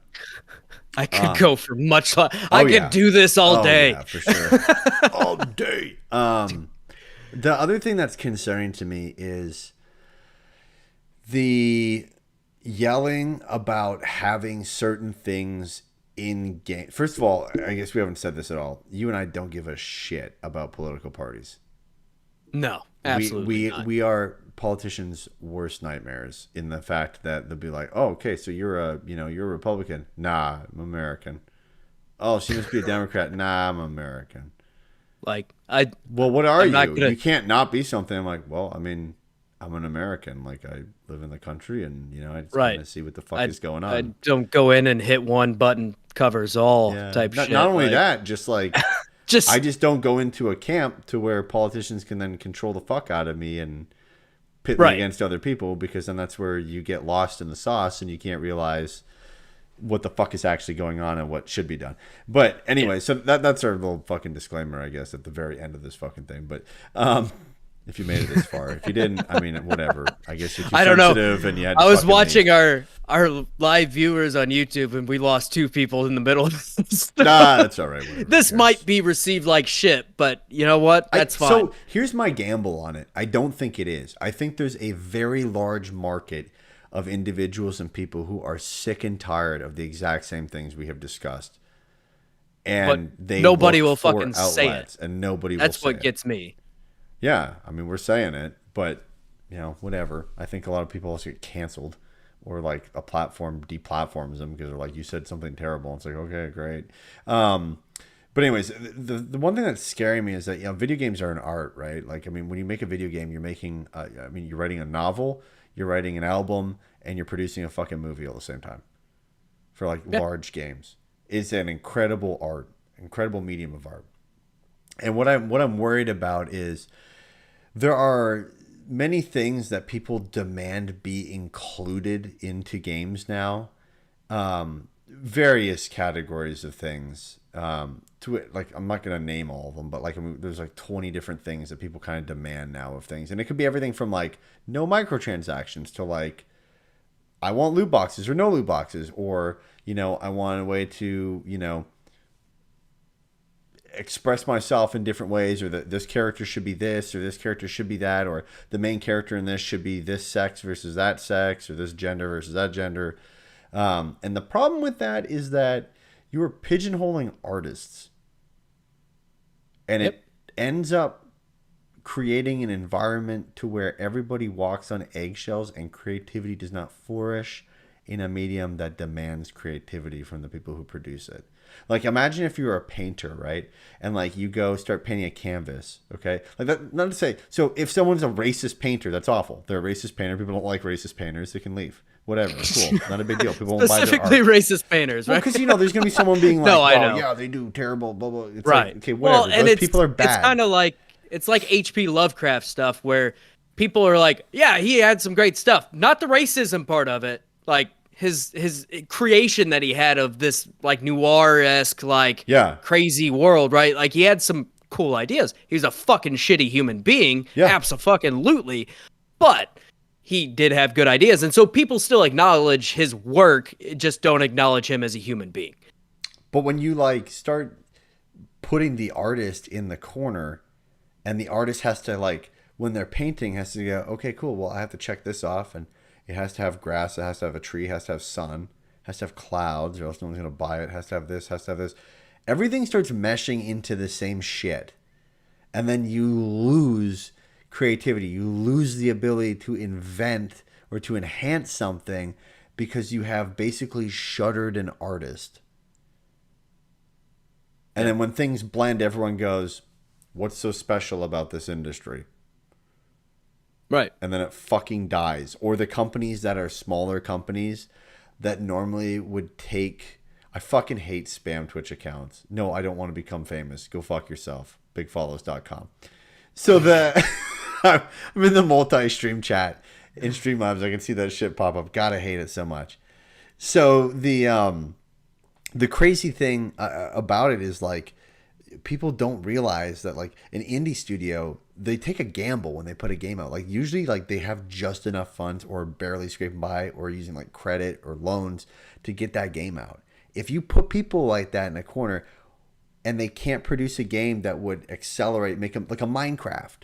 I could go for much. Oh I could yeah, do this all oh day. yeah, for sure, all day. The other thing that's concerning to me is the yelling about having certain things in game. First of all, I guess we haven't said this at all. You and I don't give a shit about political parties. No, we absolutely we not. we are politicians' worst nightmares in the fact that they'll be like, "Oh, okay, so you're a Republican." Nah, I'm American. Oh, she must be a Democrat. Nah, I'm American. Like I, Well, what are I'm not you? gonna. You can't not be something. I'm like, well, I mean, I'm an American. Like I live in the country, and I just kind Right. of see what the fuck I is going I on. don't go in and hit one button covers all Yeah. type Not shit. only Like that, just like I just just don't go into a camp to where politicians can then control the fuck out of me and pit me right. against other people because then that's where you get lost in the sauce and you can't realize what the fuck is actually going on and what should be done. But Yeah. anyway, so that's our little fucking disclaimer, I guess, at the very end of this fucking thing. But if you made it this far, if you didn't, I mean, whatever. I guess you're too I don't know. sensitive and you had to I was fucking leave. watching our live viewers on YouTube, and we lost two people in the middle of this. Nah, that's all right. Whatever, who This cares? might be received like shit, but you know what? That's fine. So here's my gamble on it. I don't think it is. I think there's a very large market of individuals and people who are sick and tired of the exact same things we have discussed. But And they nobody look will for fucking say outlets it. and nobody will That's say what it. gets me. Yeah, I mean, we're saying it, but whatever. I think a lot of people also get canceled, or like a platform deplatforms them because they're like, you said something terrible. It's like, okay, great. But anyways, the one thing that's scaring me is that video games are an art, right? Like, I mean, when you make a video game, you're making, you're writing a novel, you're writing an album, and you're producing a fucking movie all the same time for like Yeah. large games. It's an incredible art, incredible medium of art. And what I'm worried about is there are many things that people demand be included into games now. Various categories of things. to it, like, I'm not gonna name all of them, but like, I mean, there's like 20 different things that people kind of demand now of things, and it could be everything from like no microtransactions to like I want loot boxes or no loot boxes, or I want a way to express myself in different ways, or that this character should be this or this character should be that, or the main character in this should be this sex versus that sex, or this gender versus that gender. And the problem with that is that you are pigeonholing artists, and Yep. it ends up creating an environment to where everybody walks on eggshells and creativity does not flourish in a medium that demands creativity from the people who produce it. Like, imagine if you were a painter, right? And like you go start painting a canvas, okay? Like that, not to say, so if someone's a racist painter, that's awful. They're a racist painter. People don't like racist painters. They can leave. Whatever. Cool. Not a big deal. People won't buy their art. Specifically racist painters, Well, right? because there's gonna be someone being like, No, I "Oh know. yeah, they do terrible, blah blah." It's Right. like, okay, Well, whatever. and Those people are bad. it's kind of like it's like H.P. Lovecraft stuff where people are like, yeah, he had some great stuff. Not the racism part of it. Like his creation that he had of this like noir-esque like Yeah. crazy world, right? Like he had some cool ideas. He was a fucking shitty human being. Yeah. Abso-fucking-lutely. But he did have good ideas. And so people still acknowledge his work, just don't acknowledge him as a human being. But when you like start putting the artist in the corner, and the artist has to like, when they're painting, has to go, okay, cool, well, I have to check this off, and it has to have grass, it has to have a tree, it has to have sun, it has to have clouds, or else no one's gonna buy it. It has to have this, has to have this. Everything starts meshing into the same shit, and then you lose creativity. You lose the ability to invent or to enhance something because you have basically shuttered an artist. And then when things blend, everyone goes, what's so special about this industry? Right. And then it fucking dies. Or the companies that are smaller companies that normally would take... I fucking hate spam Twitch accounts. No, I don't want to become famous. Go fuck yourself. Bigfollows.com. So I'm in the multi-stream chat in Streamlabs. I can see that shit pop up. God, I hate it so much. So the crazy thing about it is like people don't realize that like an indie studio, they take a gamble when they put a game out. Like usually like they have just enough funds or barely scraping by or using like credit or loans to get that game out. If you put people like that in a corner and they can't produce a game that would accelerate, make them like a Minecraft,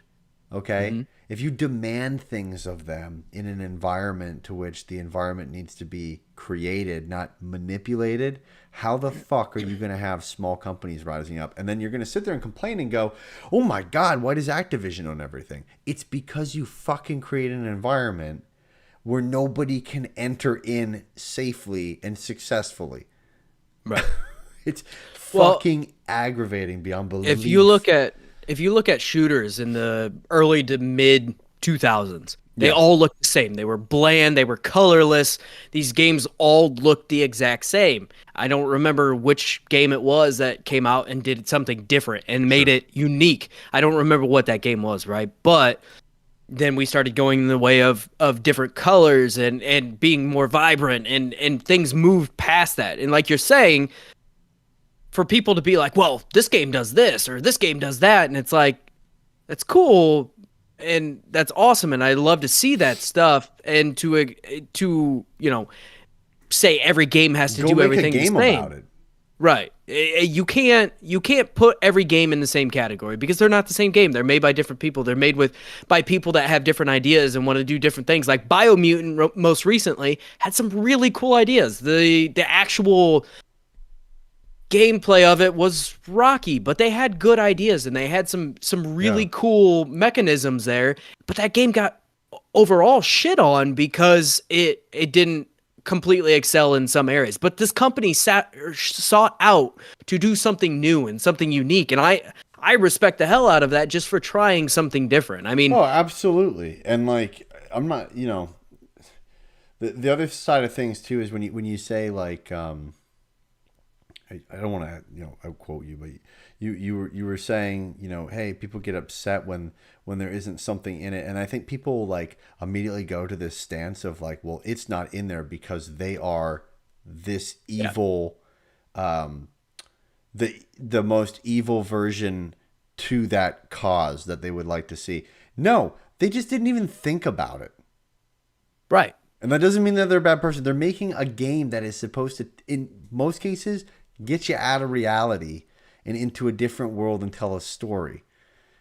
okay? Mm-hmm. If you demand things of them in an environment to which the environment needs to be created, not manipulated, how the fuck are you going to have small companies rising up? And then you're going to sit there and complain and go, oh my God, why does Activision own everything? It's because you fucking created an environment where nobody can enter in safely and successfully. Right. It's fucking aggravating beyond belief. If you look at shooters in the early to mid 2000s, they all looked the same. They were bland, they were colorless. These games all looked the exact same. I don't remember which game it was that came out and did something different and made it unique. I don't remember what that game was, right? But then we started going in the way of different colors and being more vibrant and things moved past that. And like you're saying, for people to be like, well, this game does this or this game does that. And it's like, that's cool. And that's awesome. And I love to see that stuff. And to say every game has to do everything the same. About it. Right. You can't put every game in the same category because they're not the same game. They're made by different people. They're made by people that have different ideas and want to do different things. Like Biomutant most recently had some really cool ideas. The actual gameplay of it was rocky, but they had good ideas and they had some really cool mechanisms there. But that game got overall shit on because it didn't completely excel in some areas. But this company sought out to do something new and something unique, and I respect the hell out of that just for trying something different. I mean, oh, absolutely. And like, I'm not, the other side of things too is when you say like, I don't want to outquote you, but you were saying, hey, people get upset when there isn't something in it, and I think people like immediately go to this stance of like, well, it's not in there because they are this evil the most evil version to that cause that they would like to see. No, they just didn't even think about it. Right. And that doesn't mean that they're a bad person. They're making a game that is supposed to, in most cases, get you out of reality and into a different world and tell a story.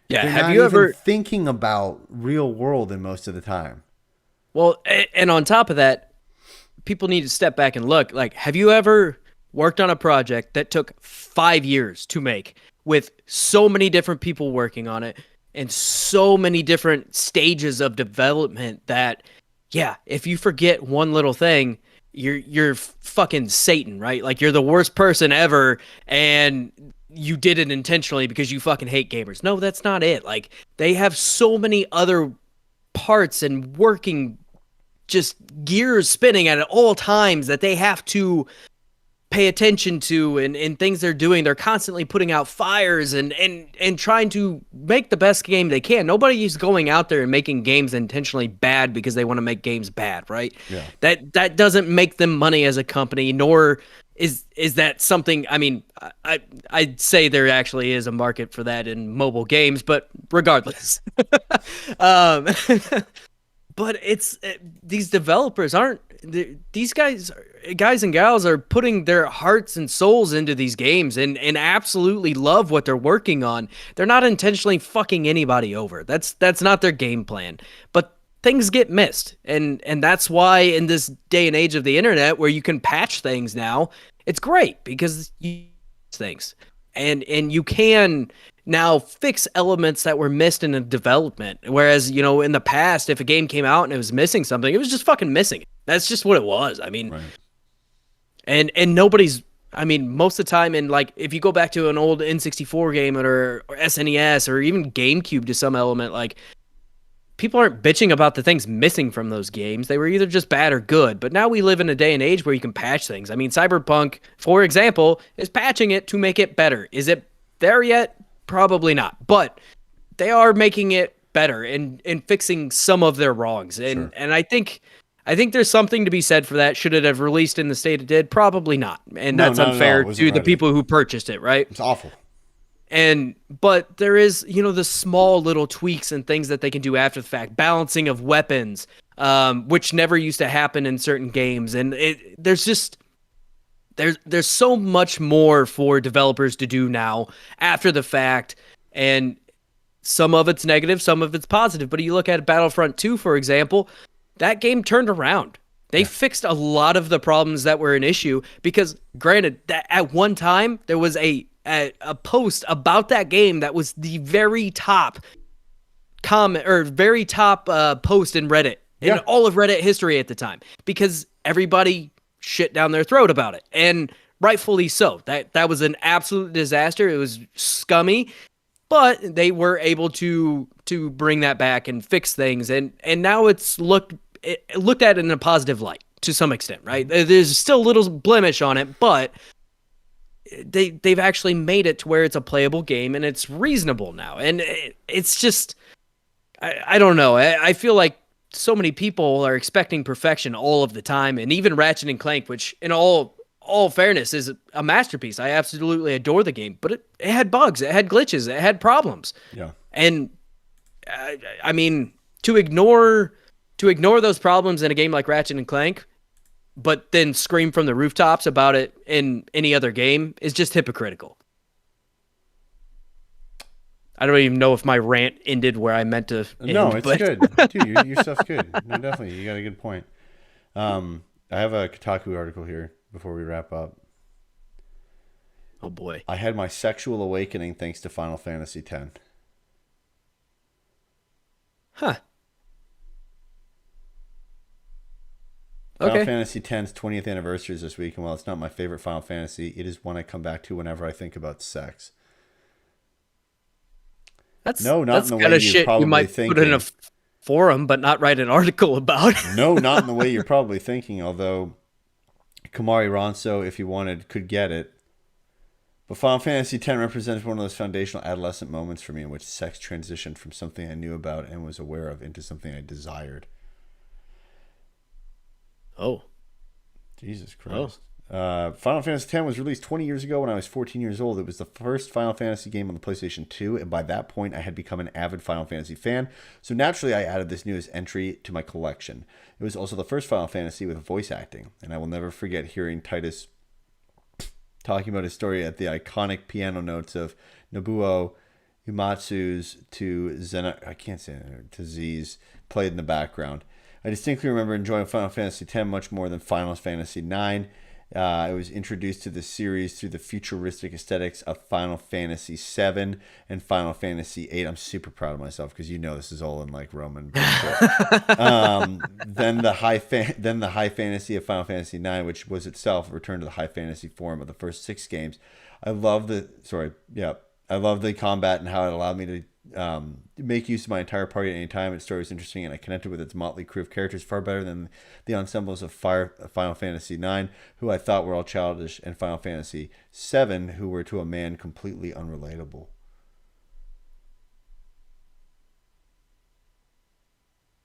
Yeah. They're Have not you even ever? thinking about real world in most of the time. Well, and on top of that, people need to step back and look. Like, have you ever worked on a project that took 5 years to make, with so many different people working on it and so many different stages of development that, yeah, if you forget one little thing, you're fucking Satan, right? Like, you're the worst person ever, and you did it intentionally because you fucking hate gamers. No, that's not it. Like, they have so many other parts and working, just gears spinning at all times, that they have to pay attention to, and things they're doing. They're constantly putting out fires and trying to make the best game they can. Nobody's going out there and making games intentionally bad because they want to make games bad, right? Yeah. That doesn't make them money as a company, nor is that something. I mean, I'd say there actually is a market for that in mobile games, but regardless. um but these developers aren't, these guys and gals are putting their hearts and souls into these games, and absolutely love what they're working on. They're not intentionally fucking anybody over. That's not their game plan. But things get missed, and that's why in this day and age of the internet, where you can patch things now, it's great because you things, and you can now fix elements that were missed in a development. Whereas, in the past, if a game came out and it was missing something, it was just fucking missing it. That's just what it was. I mean, Right. and nobody's, I mean, most of the time, and like, if you go back to an old N64 game, or SNES, or even GameCube to some element, like, people aren't bitching about the things missing from those games. They were either just bad or good. But now we live in a day and age where you can patch things. I mean, Cyberpunk, for example, is patching it to make it better. Is it there yet? Probably not. But they are making it better and fixing some of their wrongs. And Sure. and I think there's something to be said for that. Should it have released in the state it did? Probably not. And No, that's not at all. unfair It wasn't to the ready. people who purchased it, right? It's awful. But there is, the small little tweaks and things that they can do after the fact, balancing of weapons, which never used to happen in certain games. And there's so much more for developers to do now after the fact. And some of it's negative, some of it's positive. But you look at Battlefront 2, for example, that game turned around. They fixed a lot of the problems that were an issue, because granted that at one time there was a post about that game that was the very top comment, or very top post in Reddit, in all of Reddit history at the time, because everybody shit down their throat about it, and rightfully so. That was an absolute disaster. It was scummy, but they were able to bring that back and fix things, and now it's looked at in a positive light to some extent, right? There's still a little blemish on it, but they've actually made it to where it's a playable game and it's reasonable now. And it's just, I don't know. I feel like so many people are expecting perfection all of the time, and even Ratchet and Clank, which in all fairness is a masterpiece. I absolutely adore the game, but it had bugs, it had glitches, it had problems. Yeah. And I mean, to ignore those problems in a game like Ratchet and Clank, but then scream from the rooftops about it in any other game, is just hypocritical. I don't even know if my rant ended where I meant to end. No, it's but good. Dude, your stuff's good. No, definitely. You got a good point. I have a Kotaku article here before we wrap up. Oh boy. I had my sexual awakening thanks to Final Fantasy X. Huh. Final Okay. Fantasy X's 20th anniversary is this week, and while it's not my favorite Final Fantasy, it is one I come back to whenever I think about sex. That's No, not that's in the kind way of you're shit you probably might put in a thinking. forum, but not write an article about. No, not in the way you're probably thinking, although Kamari Ronso, if he wanted, could get it. But Final Fantasy X represents one of those foundational adolescent moments for me in which sex transitioned from something I knew about and was aware of into something I desired. Oh. Jesus Christ. Final Fantasy X was released 20 years ago when I was 14 years old. It was the first Final Fantasy game on the PlayStation 2, and by that point, I had become an avid Final Fantasy fan. So naturally, I added this newest entry to my collection. It was also the first Final Fantasy with voice acting, and I will never forget hearing Titus talking about his story at the iconic piano notes of Nobuo Uematsu's to I can't say it, to Z's played in the background. I distinctly remember enjoying Final Fantasy X much more than Final Fantasy IX. I was introduced to the series through the futuristic aesthetics of Final Fantasy VII and Final Fantasy VIII. I'm super proud of myself because this is all in like Roman bullshit. Then the high fantasy of Final Fantasy IX, which was itself a return to the high fantasy form of the first 6 games. I love the combat and how it allowed me to make use of my entire party at any time. Its story was interesting, and I connected with its motley crew of characters far better than the ensembles of Final Fantasy IX, who I thought were all childish, and Final Fantasy VII, who were to a man completely unrelatable.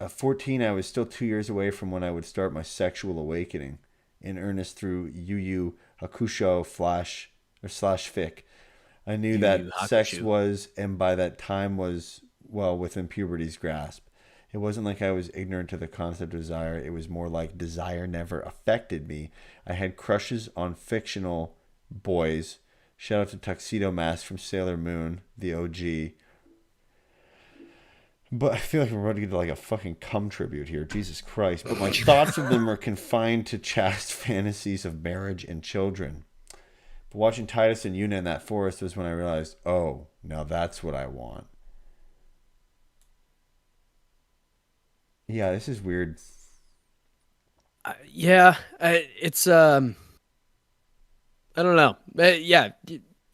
At 14, I was still 2 years away from when I would start my sexual awakening in earnest through Yu Yu Hakusho slash fic. I knew that sex was, and by that time was, well, within puberty's grasp. It wasn't like I was ignorant to the concept of desire. It was more like desire never affected me. I had crushes on fictional boys. Shout out to Tuxedo Mask from Sailor Moon, the OG. But I feel like we're about to get to like a fucking cum tribute here. Jesus Christ. But my thoughts of them are confined to chaste fantasies of marriage and children. But watching Titus and Yuna in that forest was when I realized, oh, now that's what I want. Yeah, this is weird. It's I don't know. Yeah,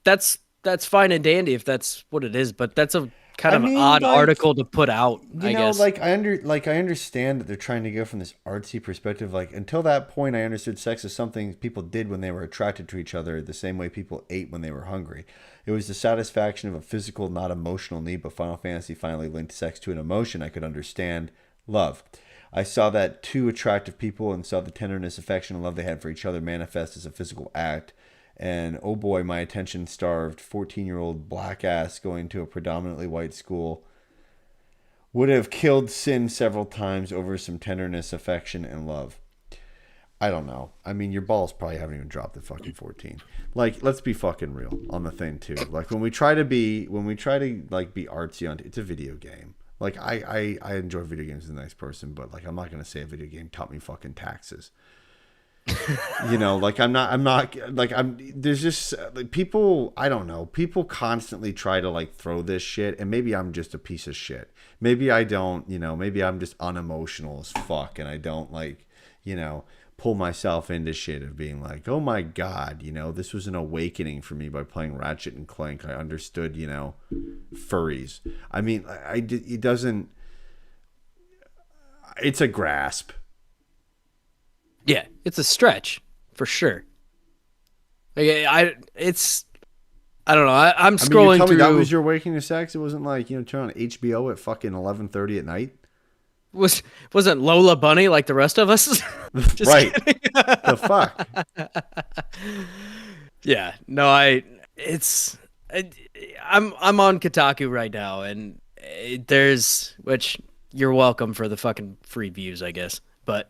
that's fine and dandy if that's what it is, but that's a kind of odd article to put out. I guess. I understand that they're trying to go from this artsy perspective. Like until that point, I understood sex as something people did when they were attracted to each other, the same way people ate when they were hungry. It was the satisfaction of a physical, not emotional need. But Final Fantasy finally linked sex to an emotion I could understand: love. I saw that two attractive people and saw the tenderness, affection, and love they had for each other manifest as a physical act. And oh boy, my attention-starved 14-year-old black ass going to a predominantly white school would have killed sin several times over some tenderness, affection, and love. I don't know. I mean, your balls probably haven't even dropped at fucking 14. Like, let's be fucking real on the thing too. Like when we try to be like be artsy on, it's a video game. Like I enjoy video games as a nice person, but like I'm not gonna say a video game taught me fucking taxes. Like there's just like people, I don't know, people constantly try to like throw this shit, and maybe I'm just a piece of shit. Maybe I don't, maybe I'm just unemotional as fuck, and I don't like, pull myself into shit of being like, oh my God, this was an awakening for me by playing Ratchet and Clank. I understood, furries. I mean, it doesn't, it's a grasp. Yeah, it's a stretch for sure. I don't know. I'm scrolling tell through. Me that was your awakening to sex. It wasn't like turn on HBO at fucking 11:30 at night. Wasn't Lola Bunny like the rest of us? Just right. Kidding. The fuck. Yeah. No. I'm on Kotaku right now, and there's, which you're welcome for the fucking free views, I guess. But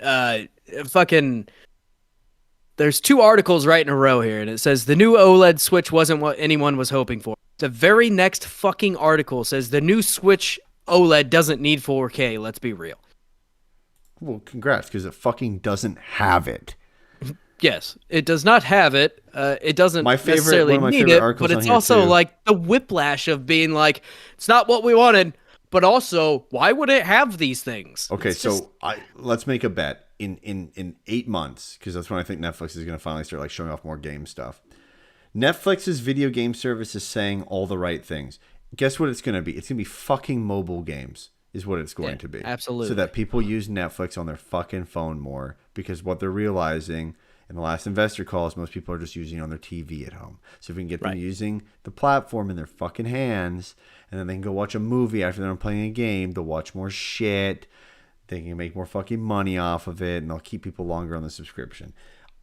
there's 2 articles right in a row here, and it says the new OLED Switch wasn't what anyone was hoping for. The very next fucking article says the new Switch OLED doesn't need 4K. Let's be real. Well, congrats, because it fucking doesn't have it. Yes, it does not have it. It doesn't necessarily need it, but it's also like the whiplash of being like, it's not what we wanted. But also, why would it have these things? Okay, let's make a bet in 8 months, because that's when I think Netflix is going to finally start like showing off more game stuff. Netflix's video game service is saying all the right things. Guess what it's going to be? It's going to be fucking mobile games is what it's going to be. Absolutely. So that people use Netflix on their fucking phone more, because what they're realizing in the last investor call is most people are just using it on their TV at home. So if we can get them using the platform in their fucking hands, and then they can go watch a movie after they're done playing a game, they'll watch more shit. They can make more fucking money off of it, and they'll keep people longer on the subscription.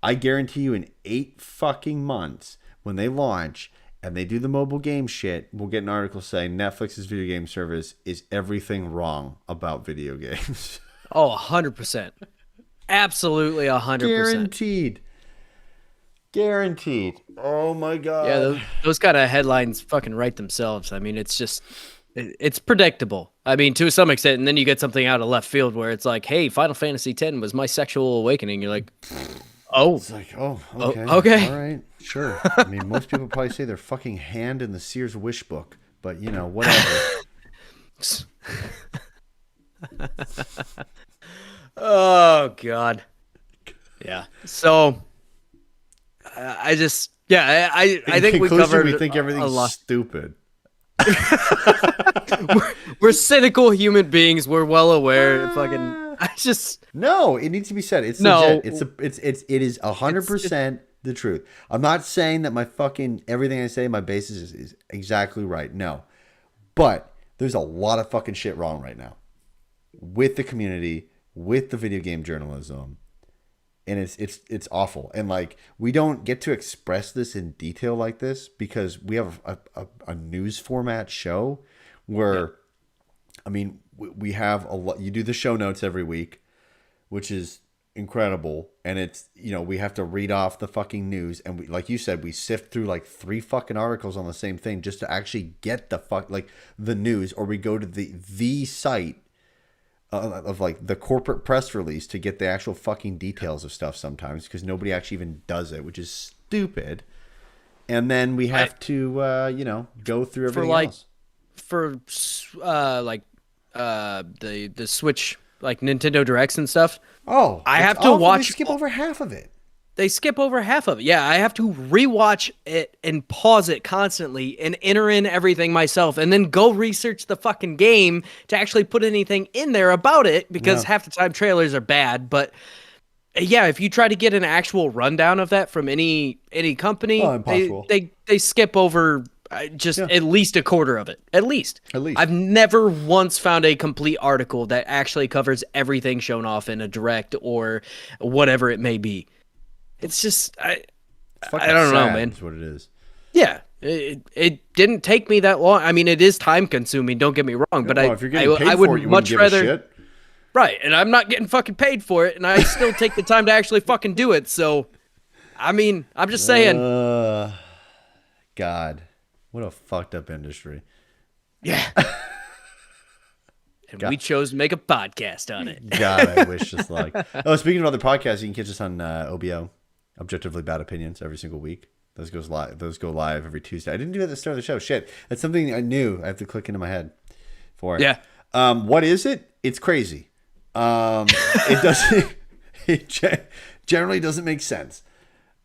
I guarantee you in 8 fucking months when they launch and they do the mobile game shit, we'll get an article saying Netflix's video game service is everything wrong about video games. Oh, 100%. Absolutely 100%. Guaranteed. Guaranteed. Oh my God. Yeah, those kind of headlines fucking write themselves. I mean, it's just, it's predictable. I mean, to some extent, and then you get something out of left field where it's like, hey, Final Fantasy X was my sexual awakening. You're like, oh. It's like, oh, okay. Okay. All right, sure. I mean, most people probably say their fucking hand in the Sears wish book, but, you know, whatever. Oh, God. Yeah. So, I just, yeah, I think we covered we think a everything's lot. stupid. We're cynical human beings. We're well aware. No, it needs to be said. It's No. legit. It is 100% the truth. I'm not saying that my fucking everything I say, my basis is exactly right. No, but there's a lot of fucking shit wrong right now with the community, with the video game journalism, and it's awful. And like we don't get to express this in detail like this because we have a news format show where, I mean, we have a lot. You do the show notes every week, which is incredible, and it's, you know, we have to read off the fucking news, and we, like you said, we sift through like 3 fucking articles on the same thing just to actually get the news, or we go to the site of like the corporate press release to get the actual fucking details of stuff sometimes, because nobody actually even does it, which is stupid. And then we have to go through everything else. For the Switch, like Nintendo Directs and stuff. Oh, I have to watch. They skip over half of it. They skip over half of it. Yeah, I have to rewatch it and pause it constantly and enter in everything myself, and then go research the fucking game to actually put anything in there about it, because half the time trailers are bad. But yeah, if you try to get an actual rundown of that from any company, they skip over at least a quarter of it. At least. I've never once found a complete article that actually covers everything shown off in a direct or whatever it may be. It's just, I don't know, man. That's what it is. Yeah. It didn't take me that long. I mean, it is time consuming, don't get me wrong, but if you're getting paid I for would it, you much wouldn't give a rather. shit. Right, and I'm not getting fucking paid for it, and I still take the time to actually fucking do it. So, I mean, I'm just saying. God, what a fucked up industry. Yeah. And we chose to make a podcast on it. God, I wish us luck. Oh, speaking of other podcasts, you can catch us on OBO, Objectively Bad Opinions, every single week. Those go live every Tuesday. I didn't do that at the start of the show. Shit, that's something I knew. I have to click into my head for it. Yeah. What is it? It's crazy. It doesn't. It generally doesn't make sense.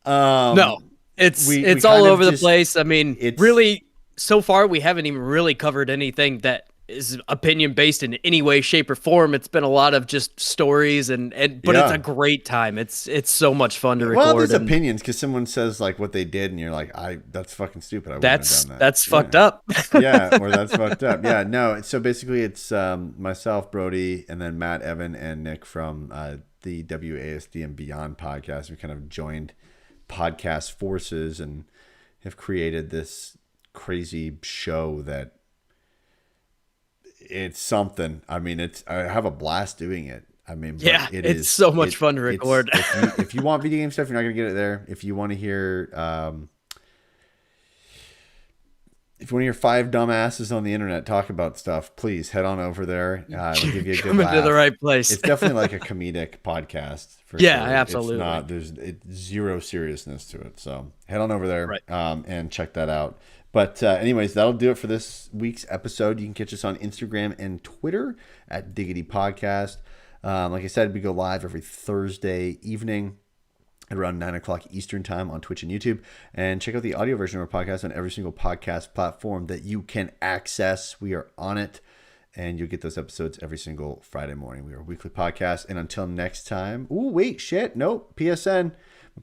No, it's all over the place. I mean, really, so far we haven't even really covered anything that is opinion based in any way, shape, or form. It's been a lot of just stories, but it's a great time. It's so much fun to record. Well, there's opinions because someone says like what they did, and you're like, that's fucking stupid. I wouldn't have done that. That's fucked up. Yeah, or that's fucked up. Yeah, no. So basically, it's myself, Brody, and then Matt, Evan, and Nick from the WASD and Beyond podcast. We kind of joined podcast forces and have created this crazy show that. It's something. I mean, I have a blast doing it. I mean, yeah, it's so much fun to record. If you want video game stuff, you're not going to get it there. If you want to hear, five dumbasses on the internet talk about stuff, please head on over there. It'll give you a good laugh. To the right place. It's definitely like a comedic podcast. For sure. It's Absolutely. not. There's zero seriousness to it. So head on over there and check that out. But anyways, that'll do it for this week's episode. You can catch us on Instagram and Twitter at Diggity Podcast. Like I said, we go live every Thursday evening at around 9 o'clock Eastern time on Twitch and YouTube. And check out the audio version of our podcast on every single podcast platform that you can access. We are on it. And you'll get those episodes every single Friday morning. We are a weekly podcast. And until next time. Ooh, wait, shit. Nope. PSN.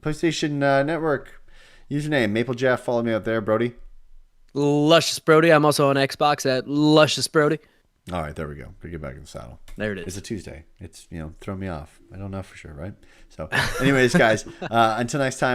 PlayStation Network. Username, Maple Jeff. Follow me out there, Brody. Luscious Brody. I'm also on Xbox at Luscious Brody. All right, there we go. We get back in the saddle. There it It's is. a Tuesday. It's, throw me off. I don't know for sure, right? So, anyways, guys, until next time.